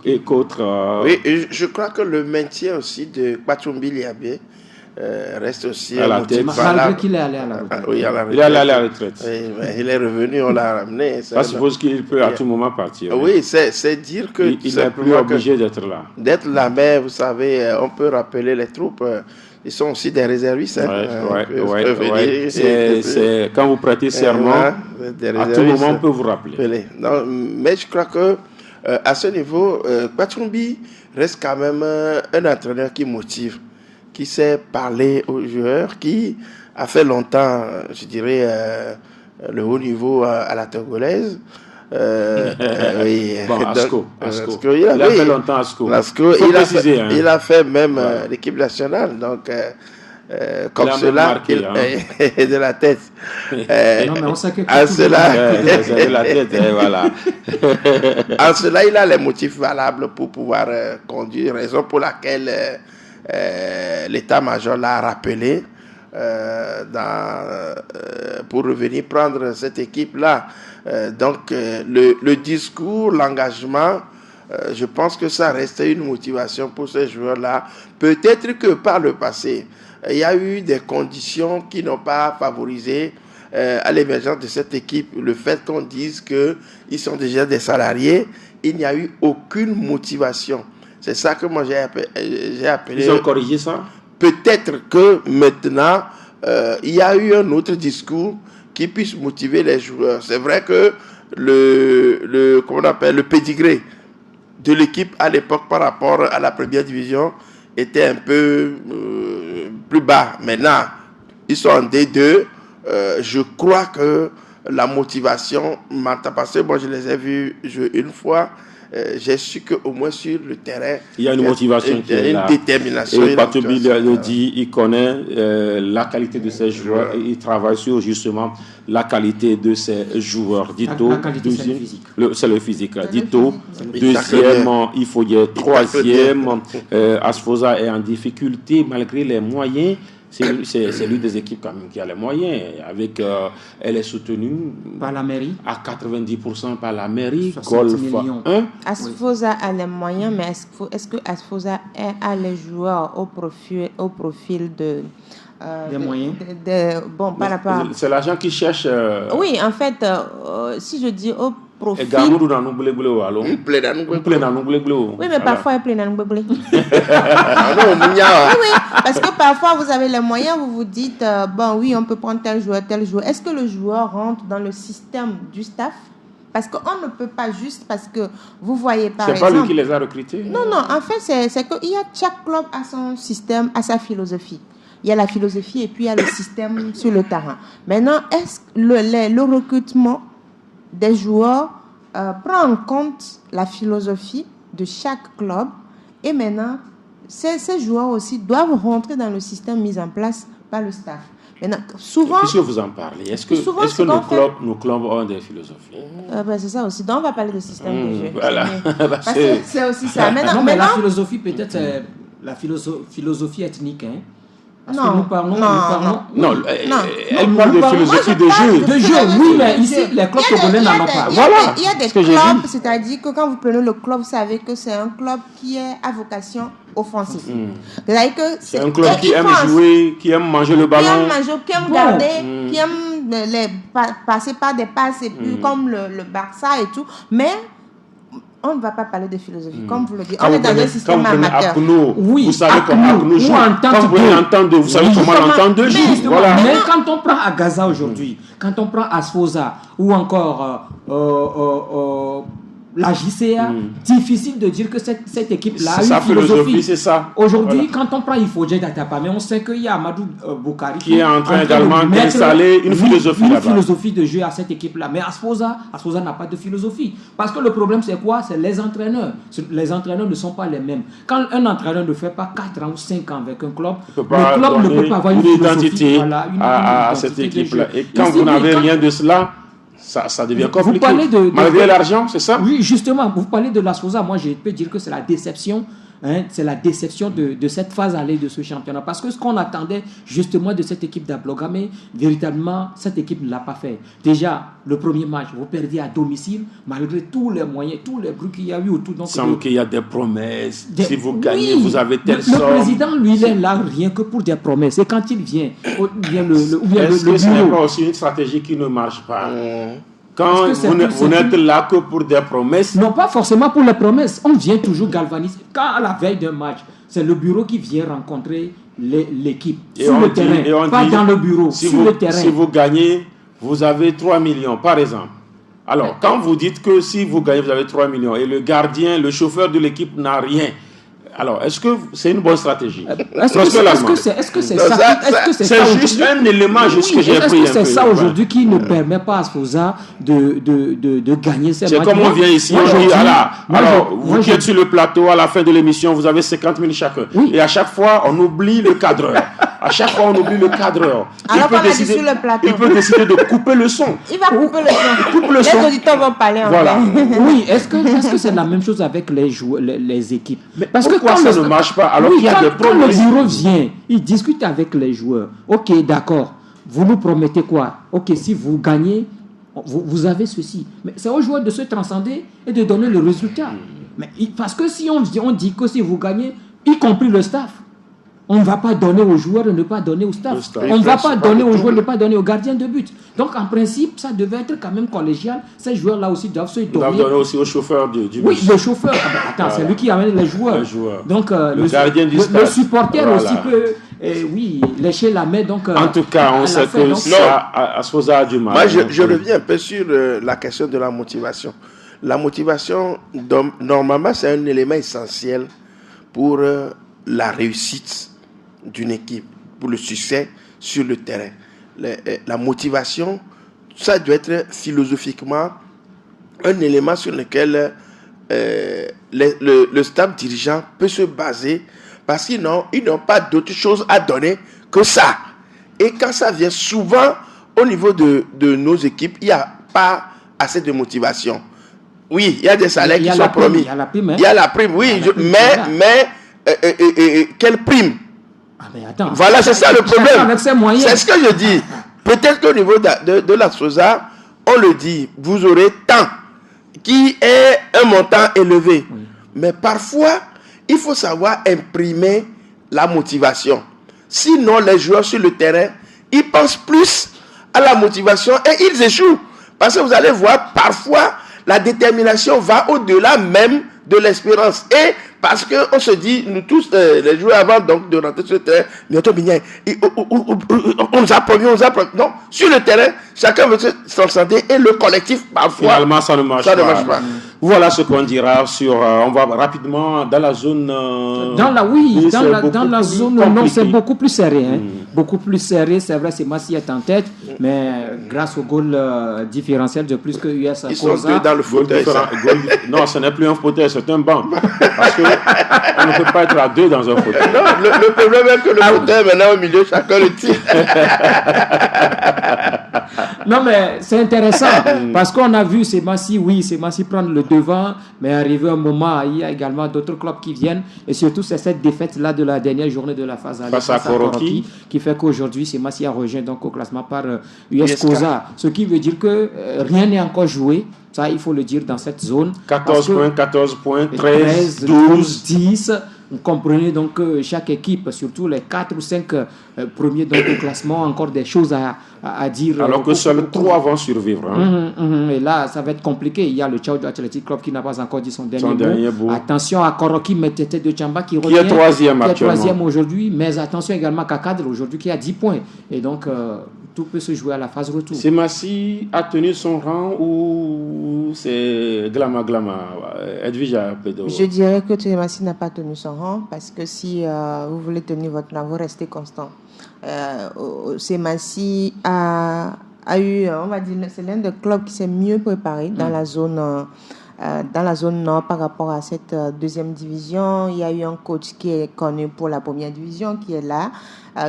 et qu'autres... Oui, je crois que le maintien aussi de Kwatumbi Liabé reste aussi à la tête. Malgré qu'il est allé à la retraite. Oui, à la retraite. Il est allé à la retraite. Oui, mais il est revenu, on l'a ramené. Ça suppose qu'il peut à tout moment partir. Oui, c'est dire que... Il n'est plus obligé d'être là. D'être là, mais vous savez, on peut rappeler les troupes... Ils sont aussi des réservistes. C'est quand vous prêtez serment, à tout moment, on peut vous rappeler. Non, mais je crois que à ce niveau, Kwatumbi reste quand même un entraîneur qui motive, qui sait parler aux joueurs, qui a fait longtemps, je dirais, le haut niveau à la Togolaise. Oui. Bon, Asco. Il a fait longtemps Asco. Il a fait même l'équipe nationale, donc comme cela, il est de la tête. Non, mais on sait que à cela, de la tête, voilà. En cela, il a les motifs valables pour pouvoir conduire, raison pour laquelle l'état-major l'a rappelé pour revenir prendre cette équipe-là. Donc, le discours, l'engagement, je pense que ça restait une motivation pour ces joueurs-là. Peut-être que par le passé, il y a eu des conditions qui n'ont pas favorisé à l'émergence de cette équipe. Le fait qu'on dise qu'ils sont déjà des salariés, il n'y a eu aucune motivation. C'est ça que moi j'ai appelé. Ils ont corrigé ça? Peut-être que maintenant, il y a eu un autre discours qui puisse motiver les joueurs. C'est vrai que le pédigré de l'équipe à l'époque par rapport à la première division était un peu plus bas. Maintenant, ils sont en D2. Je crois que la motivation mental. Parce que moi, je les ai vus jouer une fois. J'ai su qu'au moins sur le terrain, il y a une motivation qui est là. Une détermination. Et Patobi le dit, il connaît la qualité de ses joueurs et il travaille sur justement la qualité de ses joueurs. Dito, la qualité, c'est le physique. C'est le physique. Dito, deuxièmement, il faut dire troisième. Asfosa est en difficulté malgré les moyens. C'est l'une des équipes quand même qui a les moyens. Elle est soutenue par la mairie. À 90% par la mairie. Golf 1. Asfosa a les moyens, mais est-ce que Asfosa a les joueurs au profil de... des moyens. Bon, par rapport à... C'est l'agent qui cherche... Oui, en fait, si je dis au profil... Oui, mais parfois il plaît dans nous. Oui, parce que parfois vous avez les moyens, vous vous dites, bon oui, on peut prendre tel joueur. Est-ce que le joueur rentre dans le système du staff? Parce qu'on ne peut pas juste parce que vous voyez par exemple... C'est pas lui qui les a recrutés? Non, en fait, c'est que chaque club a son système, a sa philosophie. Il y a la philosophie et puis il y a le système sur le terrain. Maintenant, est-ce que le recrutement des joueurs prend en compte la philosophie de chaque club et maintenant, ces joueurs aussi doivent rentrer dans le système mis en place par le staff. Maintenant, souvent... Puisque vous en parlez, est-ce que nos clubs ont des philosophies? C'est ça aussi. Donc, on va parler de système de jeu. Voilà. Parce que c'est aussi ça. Maintenant, mais la philosophie, peut-être, c'est la philosophie ethnique, hein? Parce que nous parlons. Non, elle parle de philosophie de jeu. De jeu, oui, mais ici, les clubs togolais n'en ont pas. Voilà. Il y a des clubs, c'est-à-dire que quand vous prenez le club, vous savez que c'est un club qui est à vocation offensive. C'est un club qui aime jouer, qui aime manger le ballon. Qui aime garder, qui aime passer par des passes, et puis comme le Barça et tout. Mais on ne va pas parler de philosophie, comme vous le dites. On est dans un système amateur. Vous savez comment Akno joue. Quand vous l'entendez, vous savez comment l'entendre joue. Mais quand on prend Agaza aujourd'hui, quand on prend Asfosa ou encore la JCA, difficile de dire que cette équipe-là a une philosophie. C'est ça. Aujourd'hui, quand on prend Ifodje Datapa, mais on sait qu'il y a Amadou Boukari qui est en train également d'installer une philosophie de jeu à cette équipe-là. Mais Asfosa n'a pas de philosophie. Parce que le problème, c'est quoi? C'est les entraîneurs. Les entraîneurs ne sont pas les mêmes. Quand un entraîneur ne fait pas 4 ans ou 5 ans avec un club, le club ne peut pas avoir une identité à cette équipe-là. Et quand vous n'avez rien de cela, ça devient compliqué. Malgré l'argent, c'est ça? Oui, justement, vous parlez de l'Asfosa, moi je peux dire que c'est la déception. C'est la déception de cette phase allée de ce championnat. Parce que ce qu'on attendait justement de cette équipe d'Ablogame, véritablement, cette équipe ne l'a pas fait. Déjà, le premier match, vous perdiez à domicile, malgré tous les moyens, tous les bruits qu'il y a eu autour. Donc, semble qu'il y a des promesses. Si vous gagnez, vous avez telle somme. Le président, lui, il est là rien que pour des promesses. Et quand il vient, est-ce que ce n'est pas aussi une stratégie qui ne marche pas? Quand vous n'êtes là que pour des promesses. Non, pas forcément pour les promesses. On vient toujours galvaniser. Quand à la veille d'un match, c'est le bureau qui vient rencontrer l'équipe sur le terrain, pas dans le bureau, sur le terrain. Si vous gagnez, vous avez 3 millions, par exemple. Alors, quand vous dites que si vous gagnez, vous avez 3 millions, et le gardien, le chauffeur de l'équipe n'a rien, alors, est-ce que c'est une bonne stratégie? Est-ce que c'est ça? C'est juste un élément que j'ai pris. Est-ce que c'est ça aujourd'hui qui ne permet pas à Asfosa de gagner ces matchs? C'est comme on vient ici aujourd'hui. Alors, vous qui êtes sur le plateau, à la fin de l'émission, vous avez 50 000 chacun. Oui. Et à chaque fois, on oublie le cadreur. À chaque fois, on oublie le cadreur. Alors qu'on a dit sur le plateau. Il peut décider de couper le son. Il va couper le son. Coupe le son. Les auditeurs vont parler en voilà. Oui, est-ce que c'est la même chose avec les équipes? Parce que quand ça ne marche pas, alors qu'il y a des problèmes. Quand le bureau vient, il discute avec les joueurs. Ok, d'accord. Vous nous promettez quoi? Ok, si vous gagnez, vous avez ceci. Mais c'est aux joueurs de se transcender et de donner le résultat. Mais parce que si on dit que si vous gagnez, y compris le staff, on ne va pas donner aux joueurs et ne pas donner au staff. On ne va pas donner aux joueurs et ne pas donner aux gardiens de but. Donc, en principe, ça devait être quand même collégial. Ces joueurs-là aussi doivent se donner. Ils doivent donner aussi au chauffeur du bus. Oui, le chauffeur. Attends, c'est lui qui amène les joueurs. Donc, le gardien du stade. Le supporter aussi peut, lécher la main. Donc, en tout cas, on sait que ça, Asfosa a du mal. Moi, je reviens un peu sur la question de la motivation. La motivation, normalement, c'est un élément essentiel pour la réussite d'une équipe, pour le succès sur le terrain. La motivation, ça doit être philosophiquement un élément sur lequel le staff dirigeant peut se baser, parce qu'ils n'ont pas d'autre chose à donner que ça. Et quand ça vient souvent au niveau de nos équipes, il n'y a pas assez de motivation. Oui, il y a des salaires qui sont promis. Il y a la prime. Il y a la prime, oui. Mais quelle prime? Mais attends, voilà, c'est ça le problème. Avec ses moyens. C'est ce que je dis. Peut-être qu'au niveau de la SOSA, on le dit, vous aurez tant, qui est un montant élevé. Oui. Mais parfois, il faut savoir imprimer la motivation. Sinon, les joueurs sur le terrain, ils pensent plus à la motivation et ils échouent. Parce que vous allez voir, parfois, la détermination va au-delà même de l'espérance. Et parce qu'on se dit, nous tous, les joueurs avant donc, de rentrer sur le terrain, on nous a promis. Non, sur le terrain, chacun veut s'en santé et le collectif, parfois, finalement, ça ne marche pas. Voilà ce qu'on dira sur. On va rapidement dans la zone. Dans la zone, non, c'est beaucoup plus serré. Hein. Beaucoup plus serré, c'est vrai, c'est Massi est en tête, mais grâce au goal différentiel de plus que US ils sont deux dans le fauteuil. Non, ce n'est plus un fauteuil, c'est un banc. Parce qu'on ne peut pas être à deux dans un fauteuil. Non, le problème est que le fauteuil, maintenant au milieu, chacun le tire. Non, mais c'est intéressant parce qu'on a vu c'est Massi prendre le devant, mais arrivé un moment, il y a également d'autres clubs qui viennent, et surtout c'est cette défaite-là de la dernière journée de la phase face à Koroki qui fait qu'aujourd'hui c'est Massi a rejoint donc au classement par US Koza, ce qui veut dire que rien n'est encore joué. Ça, il faut le dire dans cette zone. 14 points, 13, 12, 10. Vous comprenez donc que chaque équipe, surtout les 4 ou 5 premiers donc, au classement, ont encore des choses à dire. Alors que seuls 3 vont survivre. Hein. Et là, ça va être compliqué. Il y a le Tchao Athletic Club qui n'a pas encore dit son dernier mot. Attention à Koroki Metete de Tchamba qui revient. Qui est troisième aujourd'hui. Mais attention également à Kakadre aujourd'hui qui a 10 points. Et donc, tout peut se jouer à la phase retour. C'est Massi a tenu son rang ou c'est Glama Edwija Pedo? Je dirais que Massi n'a pas tenu son rang parce que si vous voulez tenir votre rang, vous restez constant. Massi a eu, on va dire, c'est l'un des clubs qui s'est mieux préparé dans la zone nord par rapport à cette deuxième division. Il y a eu un coach qui est connu pour la première division qui est là.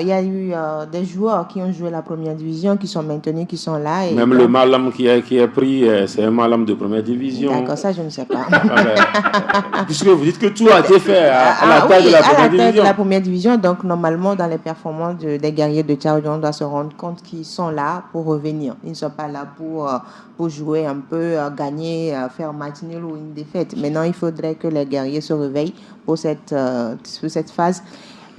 Il y a eu des joueurs qui ont joué la première division, qui sont maintenus, qui sont là. Et même le Malam qui est pris, c'est un Malam de première division. D'accord, ça je ne sais pas. Puisque vous dites que tout a été fait à la taille de la première division. De la première division, donc normalement dans les performances des guerriers de Tchao, on doit se rendre compte qu'ils sont là pour revenir. Ils ne sont pas là pour jouer un peu, gagner, faire match nul ou une défaite. Maintenant, il faudrait que les guerriers se réveillent pour cette phase.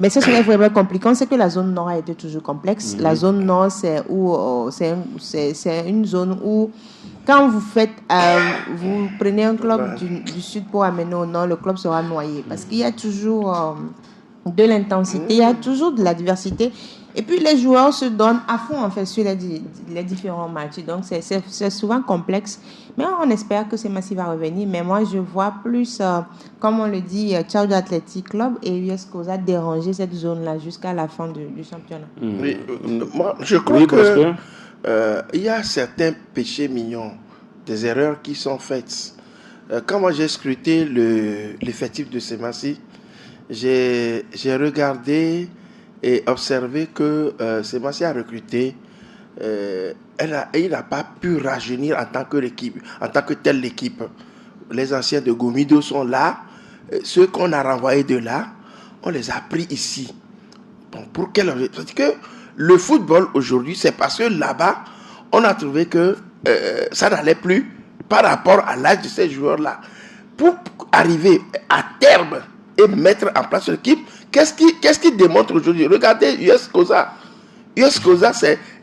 Mais ce serait vraiment compliqué. C'est que la zone nord a été toujours complexe. La zone nord, c'est une zone où, quand vous prenez un club du sud pour amener au nord, le club sera noyé. Parce qu'il y a toujours de l'intensité, il y a toujours de la diversité. Et puis les joueurs se donnent à fond en fait sur les différents matchs. Donc c'est souvent complexe. Mais on espère que c'est Massi va revenir. Mais moi je vois plus, comme on le dit, Tchao Athletic Club et US Koza déranger cette zone-là jusqu'à la fin du championnat. Oui, moi je crois que il y a certains péchés mignons, des erreurs qui sont faites. Quand moi j'ai scruté l'effectif de Massi, j'ai regardé et observé que Massi a recruté, il n'a pas pu rajeunir en tant que telle équipe. Les anciens de Gomido sont là, ceux qu'on a renvoyés de là, on les a pris ici. Bon, pour quelle raison? Parce que le football aujourd'hui, c'est parce que là-bas, on a trouvé que ça n'allait plus par rapport à l'âge de ces joueurs-là. Pour arriver à terme et mettre en place l'équipe, qu'est-ce qui démontre aujourd'hui? Regardez US Koza. US Koza,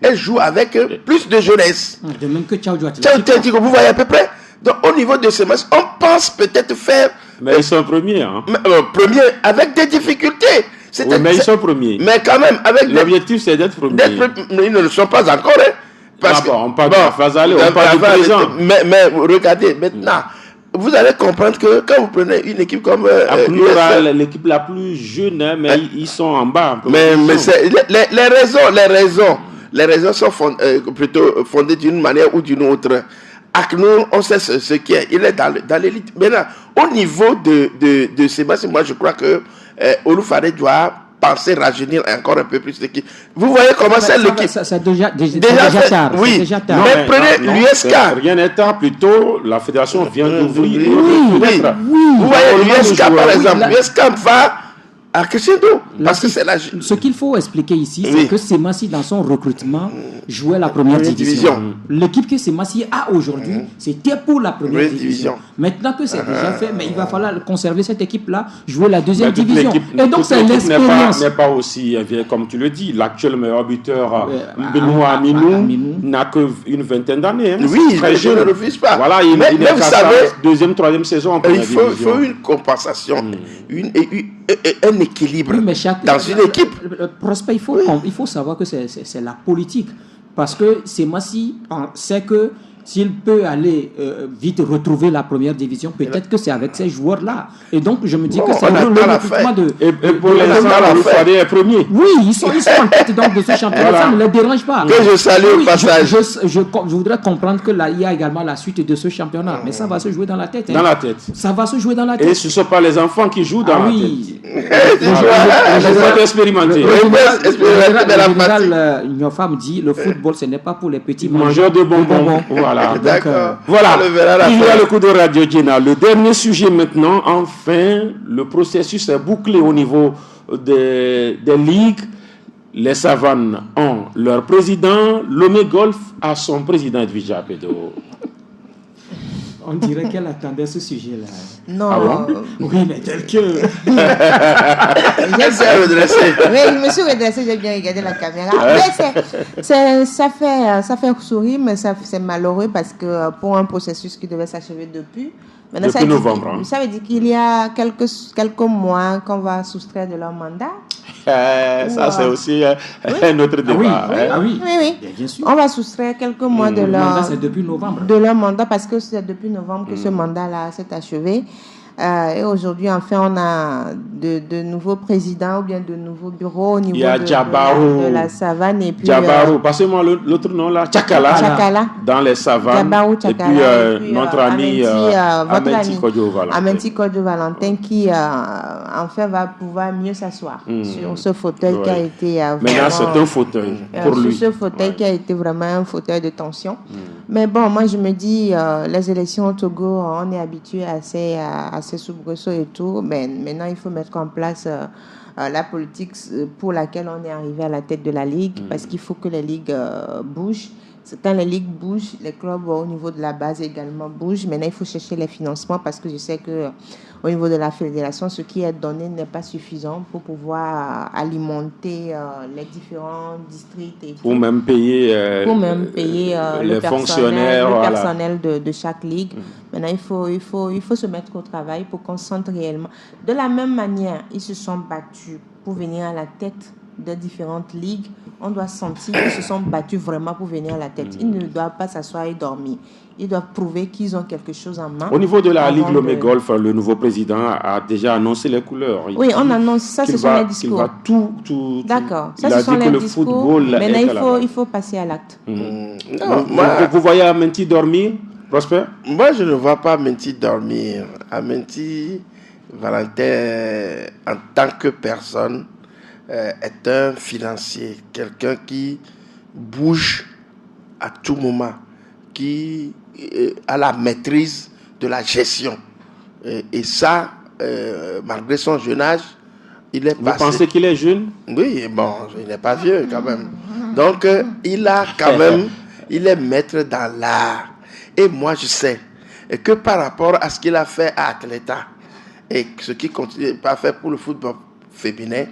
elle joue avec plus de jeunesse. De même que Tchao Athletic. Vous voyez à peu près. Donc au niveau de ces matchs, on pense peut-être faire... Mais ils sont premiers. Hein. Premiers avec des difficultés. Oui, mais ils sont premiers. Mais quand même, avec l'objectif, c'est d'être premiers. Mais ils ne le sont pas encore. Hein, parce que, on parle de la phase aller, on parle du présent. Mais regardez, maintenant... Vous allez comprendre que quand vous prenez une équipe comme l'équipe la plus jeune, mais ils sont en bas. Mais c'est les raisons les raisons sont plutôt fondées d'une manière ou d'une autre. Aknour, on sait ce qui est. Il est dans l'élite. Maintenant, au niveau de Sébastien, moi je crois que Oloufare doit penser rajeunir encore un peu plus l'équipe. Vous voyez comment c'est l'équipe. C'est déjà tard. Oui, déjà tard. mais prenez l'USK. Rien n'est tard, plutôt la fédération vient d'ouvrir. Oui. Vous voyez l'USK par exemple. L'USK va à crescendo. Parce que c'est ce qu'il faut expliquer ici, c'est que Semassi, dans son recrutement, jouait la première division. L'équipe que Semassi a aujourd'hui, c'était pour la première division. Maintenant que c'est déjà fait, mais il va falloir conserver cette équipe-là, jouer la deuxième division. Et donc, c'est l'expérience. N'est pas aussi, comme tu le dis, l'actuel meilleur buteur, Benoît Aminou, n'a qu'une vingtaine d'années. Oui, je ne refuse pas. Voilà, il est vous savez, deuxième, troisième saison en première division. Il faut une compensation, un équilibre dans une équipe. Prosper, il faut savoir que c'est la politique. Parce que Semassi sait que s'il peut aller vite retrouver la première division, peut-être que c'est avec ces joueurs-là. Et donc, je me dis que c'est le recrutement de... Et pour l'instant, Oloufare est premier. Oui, ils sont en tête donc, de ce championnat. Ça ne les dérange pas. Que je salue au passage. Je voudrais comprendre qu'il y a également la suite de ce championnat. Mais ça va se jouer dans la tête. Dans la tête. Ça va se jouer dans la tête. Et ce ne sont pas les enfants qui jouent dans la tête. Je vais expérimenter. Le général Nyofam dit le football, ce n'est pas pour les petits mangeurs de bonbons. Voilà. D'accord. Voilà. Il y a le coup de Radio Djena. Le dernier sujet maintenant. Enfin, le processus est bouclé au niveau des ligues. Les Savanes ont leur président. Lomé Golf a son président Edwige Apedo. On dirait qu'elle attendait ce sujet-là. Non. Ah bon? Oui, mais tel que... Elle s'est redressée. Oui, je me suis redressée, j'ai bien regardé la caméra. Mais ça fait sourire, mais c'est malheureux parce que pour un processus qui devait s'achever depuis novembre. Ça veut dire qu'il y a quelques mois qu'on va soustraire de leur mandat. Ça, c'est aussi un autre débat. Oui. Bien sûr. On va soustraire quelques mois de leur mandat, c'est depuis novembre. De leur mandat, parce que c'est depuis novembre que ce mandat-là s'est achevé. Et aujourd'hui, enfin, on a de nouveaux présidents ou bien de nouveaux bureaux au niveau de la savane. Et puis, Djabarou, passez-moi l'autre nom là, Tchakala, dans les savanes. Djabarou, Tchakala, et puis notre ami Amenti Kodjo Valentin qui enfin va pouvoir mieux s'asseoir sur ce fauteuil qui a été maintenant c'est un fauteuil pour lui. Sur ce fauteuil qui a été vraiment un fauteuil de tension. Mais bon, moi je me dis, les élections au Togo, on est habitué à ces soubresauts et tout, mais maintenant il faut mettre en place la politique pour laquelle on est arrivé à la tête de la Ligue, parce qu'il faut que les ligues bougent. Quand les ligues bougent, les clubs au niveau de la base également bougent. Maintenant, il faut chercher les financements parce que je sais qu'au niveau de la fédération, ce qui est donné n'est pas suffisant pour pouvoir alimenter les différents districts. Et pour même payer le personnel de chaque ligue. Maintenant, il faut se mettre au travail pour qu'on se sente réellement. De la même manière, ils se sont battus pour venir à la tête de différentes ligues. On doit sentir qu'ils se sont battus vraiment pour venir à la tête. Ils ne doivent pas s'asseoir et dormir. Ils doivent prouver qu'ils ont quelque chose en main. Au niveau de la Ligue Lomé Golf, le nouveau président a déjà annoncé les couleurs. Oui, on annonce ça, ce sont les discours. Il va tout. D'accord, ça ce sont les discours. Maintenant, il faut passer à l'acte. Vous voyez Amenti dormir, Prosper? Moi, je ne vois pas Amenti dormir. Amenti, Valentin, en tant que personne, est un financier, quelqu'un qui bouge à tout moment, qui a la maîtrise de la gestion. Et ça, malgré son jeune âge, il est passé... Vous pensez qu'il est jeune? Oui, bon, il n'est pas vieux quand même. Donc, il a quand même... Il est maître dans l'art. Et moi, je sais que par rapport à ce qu'il a fait à Atleta et ce qu'il continue à faire pour le football féminin,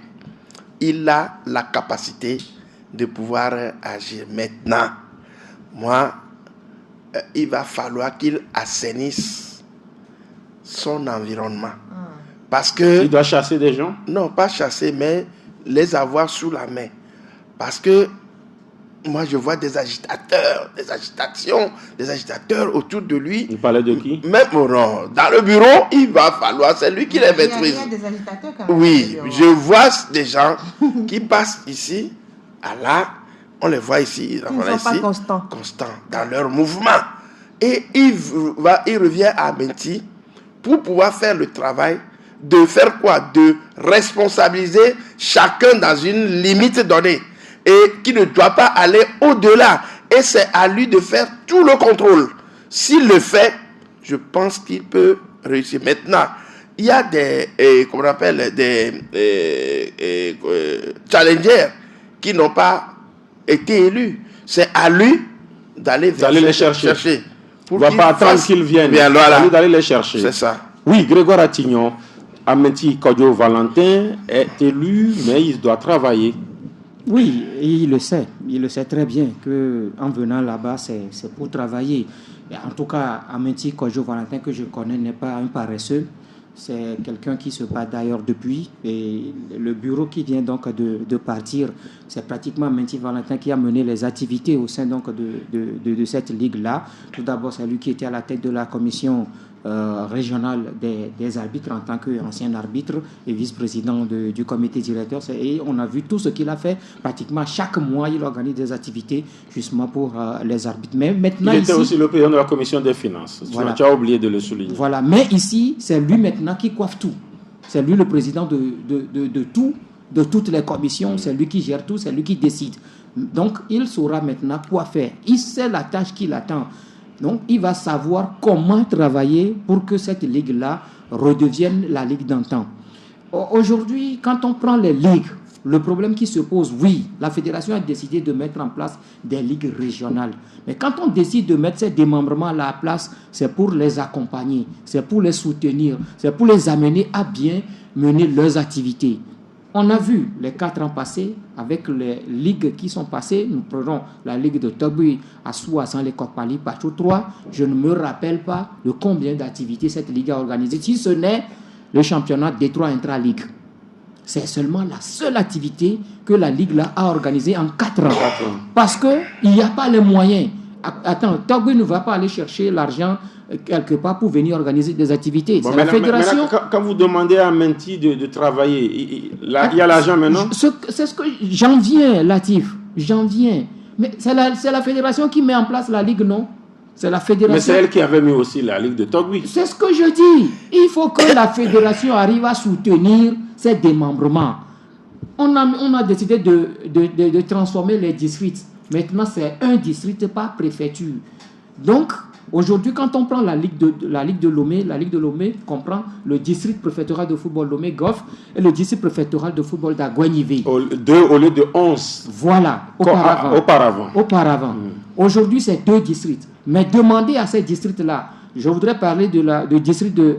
il a la capacité de pouvoir agir. Maintenant, moi, il va falloir qu'il assainisse son environnement. Parce que... Il doit chasser des gens? Non, pas chasser, mais les avoir sous la main. Parce que moi, je vois des agitateurs, des agitateurs autour de lui. Il parlait de qui? Même dans le bureau, il va falloir, c'est lui qui les maîtrise. Il y a des agitateurs quand même. Oui, je vois des gens qui passent ici, à là, On les voit ici. Ils ne sont pas constants. Dans leur mouvement. Et il revient à Menti pour pouvoir faire le travail de faire quoi? De responsabiliser chacun dans une limite donnée et qui ne doit pas aller au-delà. Et c'est à lui de faire tout le contrôle. S'il le fait, je pense qu'il peut réussir. Maintenant, il y a des challengers qui n'ont pas été élus. C'est à lui d'aller les chercher. On ne va pas attendre qu'ils viennent. Voilà. D'aller les chercher. C'est ça. Oui, Grégoire Attignon, Amenti Kodjo Valentin est élu, mais il doit travailler. Oui, il le sait. Il le sait très bien qu'en venant là-bas, c'est pour travailler. Et en tout cas, Amenti Kodjo Valentin, que je connais, n'est pas un paresseux. C'est quelqu'un qui se bat d'ailleurs depuis. Et le bureau qui vient donc de partir, c'est pratiquement Amenti Valentin qui a mené les activités au sein donc de cette ligue-là. Tout d'abord, c'est lui qui était à la tête de la commission régionale des arbitres en tant qu'ancien arbitre et vice-président du comité directeur. Et on a vu tout ce qu'il a fait. Pratiquement chaque mois, il organise des activités justement pour les arbitres. Mais maintenant, il était aussi le président de la commission des finances. Voilà. Tu as oublié de le souligner. Voilà. Mais ici, c'est lui maintenant qui coiffe tout. C'est lui le président de tout, de toutes les commissions. C'est lui qui gère tout, c'est lui qui décide. Donc, il saura maintenant quoi faire. Il sait la tâche qui l'attend. Donc, il va savoir comment travailler pour que cette ligue-là redevienne la ligue d'antan. Aujourd'hui, quand on prend les ligues, le problème qui se pose, oui, la fédération a décidé de mettre en place des ligues régionales. Mais quand on décide de mettre ces démembrements à la place, c'est pour les accompagner, c'est pour les soutenir, c'est pour les amener à bien mener leurs activités. On a vu les 4 ans passés avec les ligues qui sont passées. Nous prenons la ligue de Togui à Souassan, les Kopali, Pachou 3. Je ne me rappelle pas de combien d'activités cette ligue a organisées. Si ce n'est le championnat Détroit Intra-Ligue. C'est seulement la seule activité que la ligue là a organisée en 4 ans. Parce qu'il n'y a pas les moyens. Attends, Togui ne va pas aller chercher l'argent quelque part pour venir organiser des activités. Bon, la fédération... Quand vous demandez à Menti de travailler, il y a l'argent maintenant? C'est ce que j'en viens, Latif. J'en viens. Mais c'est la fédération qui met en place la ligue, non? C'est la fédération. Mais c'est elle qui avait mis aussi la ligue de Togui. C'est ce que je dis. Il faut que la fédération arrive à soutenir ces démembrements. On a décidé de transformer les districts. Maintenant, c'est un district par préfecture. Donc, aujourd'hui, quand on prend la Ligue de Lomé comprend le district préfectoral de football Lomé-Golf et le district préfectoral de football d'Aguanivé. 2 au lieu de 11. Voilà, auparavant. Aujourd'hui, c'est 2 districts. Mais demandez à ces districts-là, je voudrais parler du district de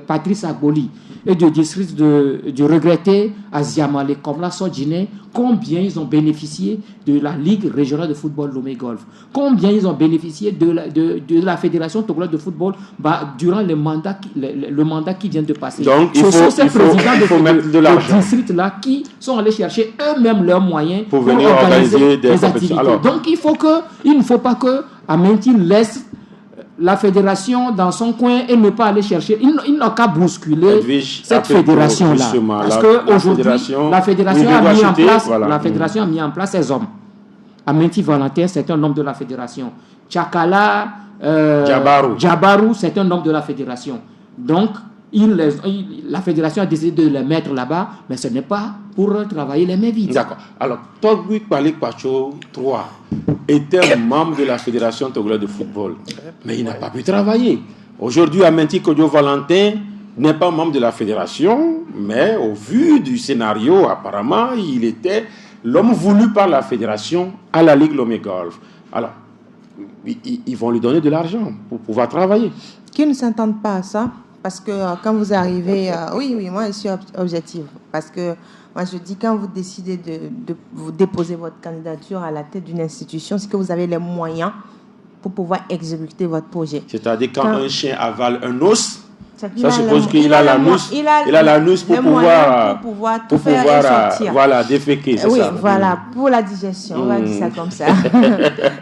Patrice Agboli et du district du regretté Aziamale, comme la Sodjine, combien ils ont bénéficié de la Ligue régionale de football Lomé-Golf, combien ils ont bénéficié de la Fédération togolaise de football durant le mandat qui vient de passer. Donc, il faut mettre de l'argent. Ces districts-là qui sont allés chercher eux-mêmes leurs moyens pour venir organiser des activités. Alors, donc, il ne faut pas que Amenti laisse la fédération dans son coin et ne pas aller chercher. Il n'a qu'à bousculer cette fédération-là. Parce qu'aujourd'hui, la fédération a mis en place ses hommes. Amenti Valentin, c'est un homme de la fédération. Tchakala Djabarou, c'est un homme de la fédération. Donc, la fédération a décidé de les mettre là-bas, mais ce n'est pas pour travailler les mains vides. D'accord. Alors, Togui Palik Pacho 3 était membre de la Fédération togolaise de football, mais il n'a pas pu travailler. Aujourd'hui, Amenti Kodjo Valentin n'est pas membre de la fédération, mais au vu du scénario, apparemment, il était l'homme voulu par la fédération à la Ligue Lomé-Golf. Alors, ils vont lui donner de l'argent pour pouvoir travailler. Qui ne s'entendent pas à ça? Parce que quand vous arrivez... oui, moi je suis objective. Parce que moi je dis, quand vous décidez de vous déposer votre candidature à la tête d'une institution, c'est que vous avez les moyens pour pouvoir exécuter votre projet. C'est-à-dire quand un chien avale un os, ça suppose qu'il a la nousse pour pouvoir tout faire et sortir. Voilà, déféquer, c'est ça. Oui, voilà, pour la digestion, on va dire ça comme ça.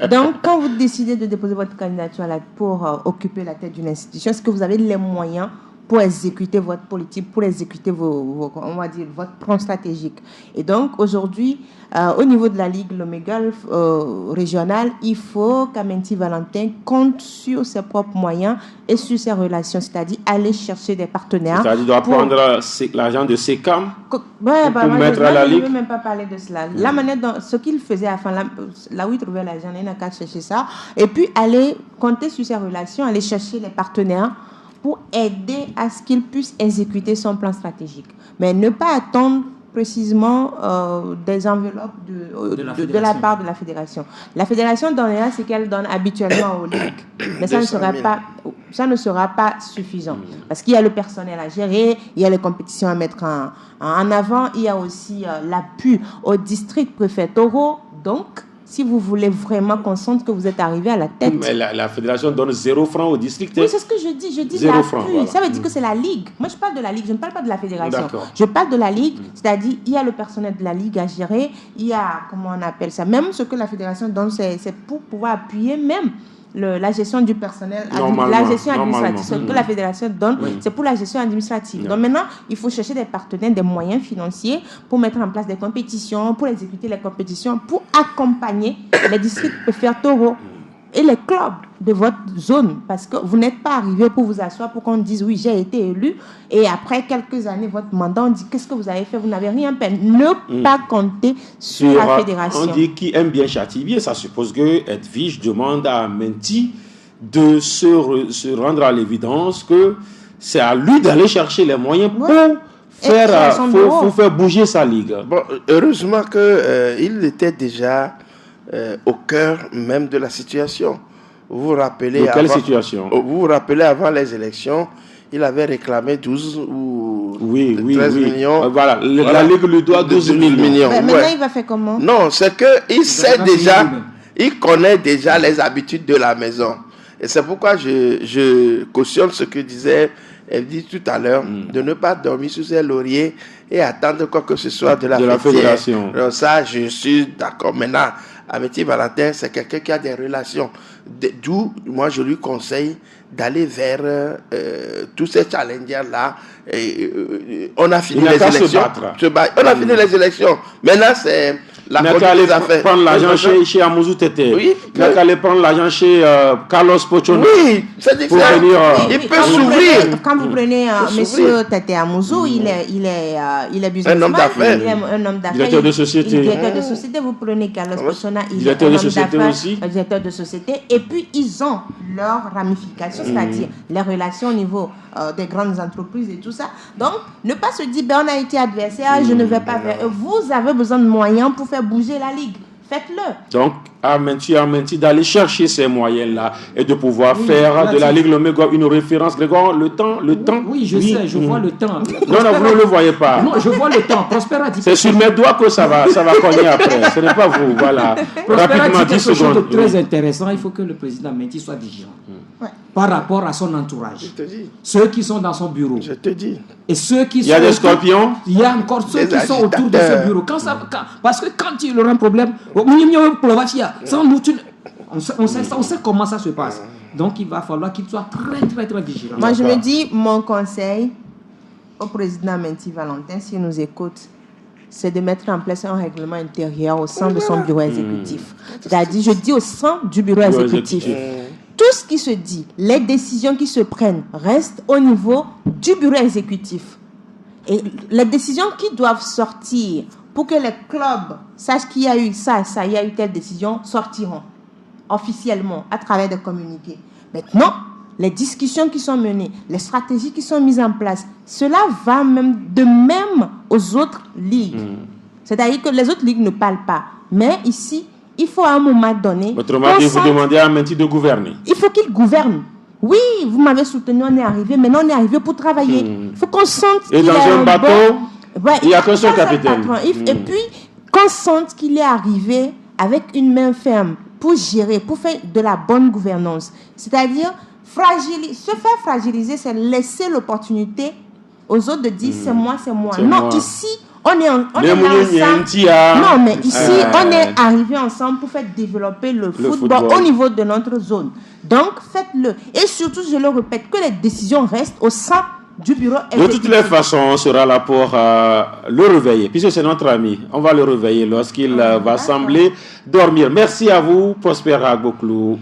Donc, quand vous décidez de déposer votre candidature pour occuper la tête d'une institution, est-ce que vous avez les moyens pour exécuter votre politique, pour exécuter on va dire, votre plan stratégique. Et donc, aujourd'hui, au niveau de la Ligue Lomé-Golf régionale, il faut qu'Amenti Valentin compte sur ses propres moyens et sur ses relations, c'est-à-dire aller chercher des partenaires. C'est-à-dire qu'il doit prendre l'argent de SECAM pour mettre à la Ligue. Je ne veux même pas parler de cela. La manière dont, ce qu'il faisait, là où il trouvait l'argent, il n'a qu'à chercher ça. Et puis, aller compter sur ses relations, aller chercher les partenaires pour aider à ce qu'il puisse exécuter son plan stratégique. Mais ne pas attendre précisément des enveloppes de la part de la fédération. La fédération donne rien, c'est qu'elle donne habituellement aux ligues. Mais ça ne sera pas suffisant. Parce qu'il y a le personnel à gérer, il y a les compétitions à mettre en avant, il y a aussi l'appui aux districts préfectoraux. Donc, si vous voulez vraiment qu'on sente que vous êtes arrivé à la tête. Mais la fédération donne 0 francs au district. Oui, c'est ce que je dis. Je dis 0 francs. Voilà. Ça veut dire que c'est la Ligue. Moi, je parle de la Ligue. Je ne parle pas de la fédération. D'accord. Je parle de la Ligue. C'est-à-dire, il y a le personnel de la Ligue à gérer. Il y a, comment on appelle ça, même ce que la fédération donne, c'est pour pouvoir appuyer même la gestion du personnel, la gestion administrative. Ce que la fédération donne, c'est pour la gestion administrative. Donc maintenant, il faut chercher des partenaires, des moyens financiers pour mettre en place des compétitions, pour exécuter les compétitions, pour accompagner les districts préfectoraux et les clubs de votre zone, parce que vous n'êtes pas arrivé pour vous asseoir pour qu'on dise oui, j'ai été élu, et après quelques années, votre mandat, on dit qu'est-ce que vous avez fait, vous n'avez rien fait. Ne pas compter sur la fédération. On dit qui aime bien châtie bien, ça suppose que Edwige demande à Menti de se rendre à l'évidence que c'est à lui d'aller chercher les moyens pour faire bouger sa ligue. Bon, heureusement qu'il était déjà au cœur même de la situation. Vous vous rappelez quelle situation? Vous vous rappelez avant les élections, il avait réclamé 12 ou 13 millions. Voilà, la Ligue lui doit 12 millions. Mais maintenant, il va faire comment? Non, c'est qu'il sait déjà, il connaît déjà les habitudes de la maison. Et c'est pourquoi je cautionne ce que disait Evdy tout à l'heure, de ne pas dormir sous ses lauriers et attendre quoi que ce soit de la fédération. Alors ça, je suis d'accord. Maintenant, Amenti Valentin, c'est quelqu'un qui a des relations. D'où, moi, je lui conseille d'aller vers tous ces challengers-là. On a fini les élections. On a fini les élections. Maintenant, c'est la conduite des affaires. Prendre l'argent chez Amouzou Tete. Oui. Il n'a qu'à aller prendre l'argent chez Carlos Pochon. Oui, c'est différent. Il peut s'ouvrir. Quand vous prenez monsieur Tete Amouzou, il est businessman. Un homme d'affaires. Il est un homme d'affaires. Directeur de société. Directeur de société. Vous prenez Carlos Pochon, il est un homme d'affaires. Directeur de société. Et puis, ils ont leurs ramifications, c'est-à-dire les relations au niveau des grandes entreprises et tout ça. Donc, ne pas se dire, on a été adversaire, je ne vais pas faire. Vous avez besoin de moyens pour faire bouger la Ligue. Faites-le. Donc, à Menti d'aller chercher ces moyens-là et de pouvoir faire de la Ligue Lomé-Golf une référence. Grégoire, le temps. Oui, je sais, je vois le temps. Non, vous ne le voyez pas. Non, je vois le temps. Prosper a dit. C'est sur mes doigts que ça va cogner après. Ce n'est pas vous. Voilà. Rapidement, 10 secondes. Chose de très intéressant. Il faut que le président Menti soit vigilant. Par rapport à son entourage. Je te dis. Ceux qui sont dans son bureau. Je te dis. Et ceux qui il y a des scorpions. Il y a encore ceux qui sont autour de ce bureau. Parce que quand il aura un problème, on sait comment ça se passe. Donc il va falloir qu'il soit très très très vigilant. Moi je me dis, mon conseil au président Menti Valentin, s'il nous écoute, c'est de mettre en place un règlement intérieur au sein de son bureau exécutif. C'est-à-dire, je dis au sein du bureau exécutif. Tout ce qui se dit, les décisions qui se prennent restent au niveau du bureau exécutif. Et les décisions qui doivent sortir pour que les clubs sachent qu'il y a eu ça, il y a eu telle décision, sortiront officiellement à travers des communiqués. Maintenant, les discussions qui sont menées, les stratégies qui sont mises en place, cela va de même aux autres ligues. C'est-à-dire que les autres ligues ne parlent pas. Mais ici, il faut à un moment donné... Autrement dit, vous demandez à Menti de gouverner. Il faut qu'il gouverne. Oui, vous m'avez soutenu, on est arrivé. Maintenant, on est arrivé pour travailler. Il faut qu'on sente qu'il est dans un bateau, il n'y a qu'un seul capitaine. Et puis, qu'on sente qu'il est arrivé avec une main ferme pour gérer, pour faire de la bonne gouvernance. C'est-à-dire, se faire fragiliser, c'est laisser l'opportunité aux autres de dire c'est moi. Non, ici... On est ensemble. Non, mais ici, on est arrivé ensemble pour faire développer le football au niveau de notre zone. Donc, faites-le. Et surtout, je le répète, que les décisions restent au sein du bureau exécutif. De toutes les façons, on sera là pour le réveiller, puisque c'est notre ami. On va le réveiller lorsqu'il va sembler dormir. Merci à vous, Prosper Agboklou.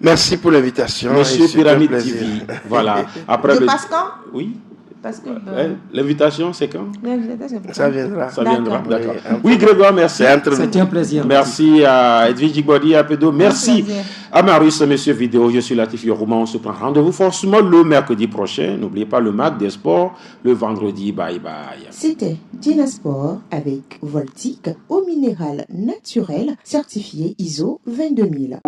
Merci pour l'invitation. Monsieur Pyramide TV. Voilà. Après je passe quand? Oui. Parce que l'invitation, c'est quand? Ça viendra. Ça viendra, d'accord. Oui, Grégoire, merci. C'était un plaisir. Merci à Edwige Jigbodi, à Pedo. Merci à Marius, monsieur Vidéo. Je suis Latif Yorouma. On se prend rendez-vous forcément le mercredi prochain. N'oubliez pas le MAC des sports le vendredi. Bye bye. C'était Dina Sport avec Voltic, eau minérale naturelle, certifié ISO 22000.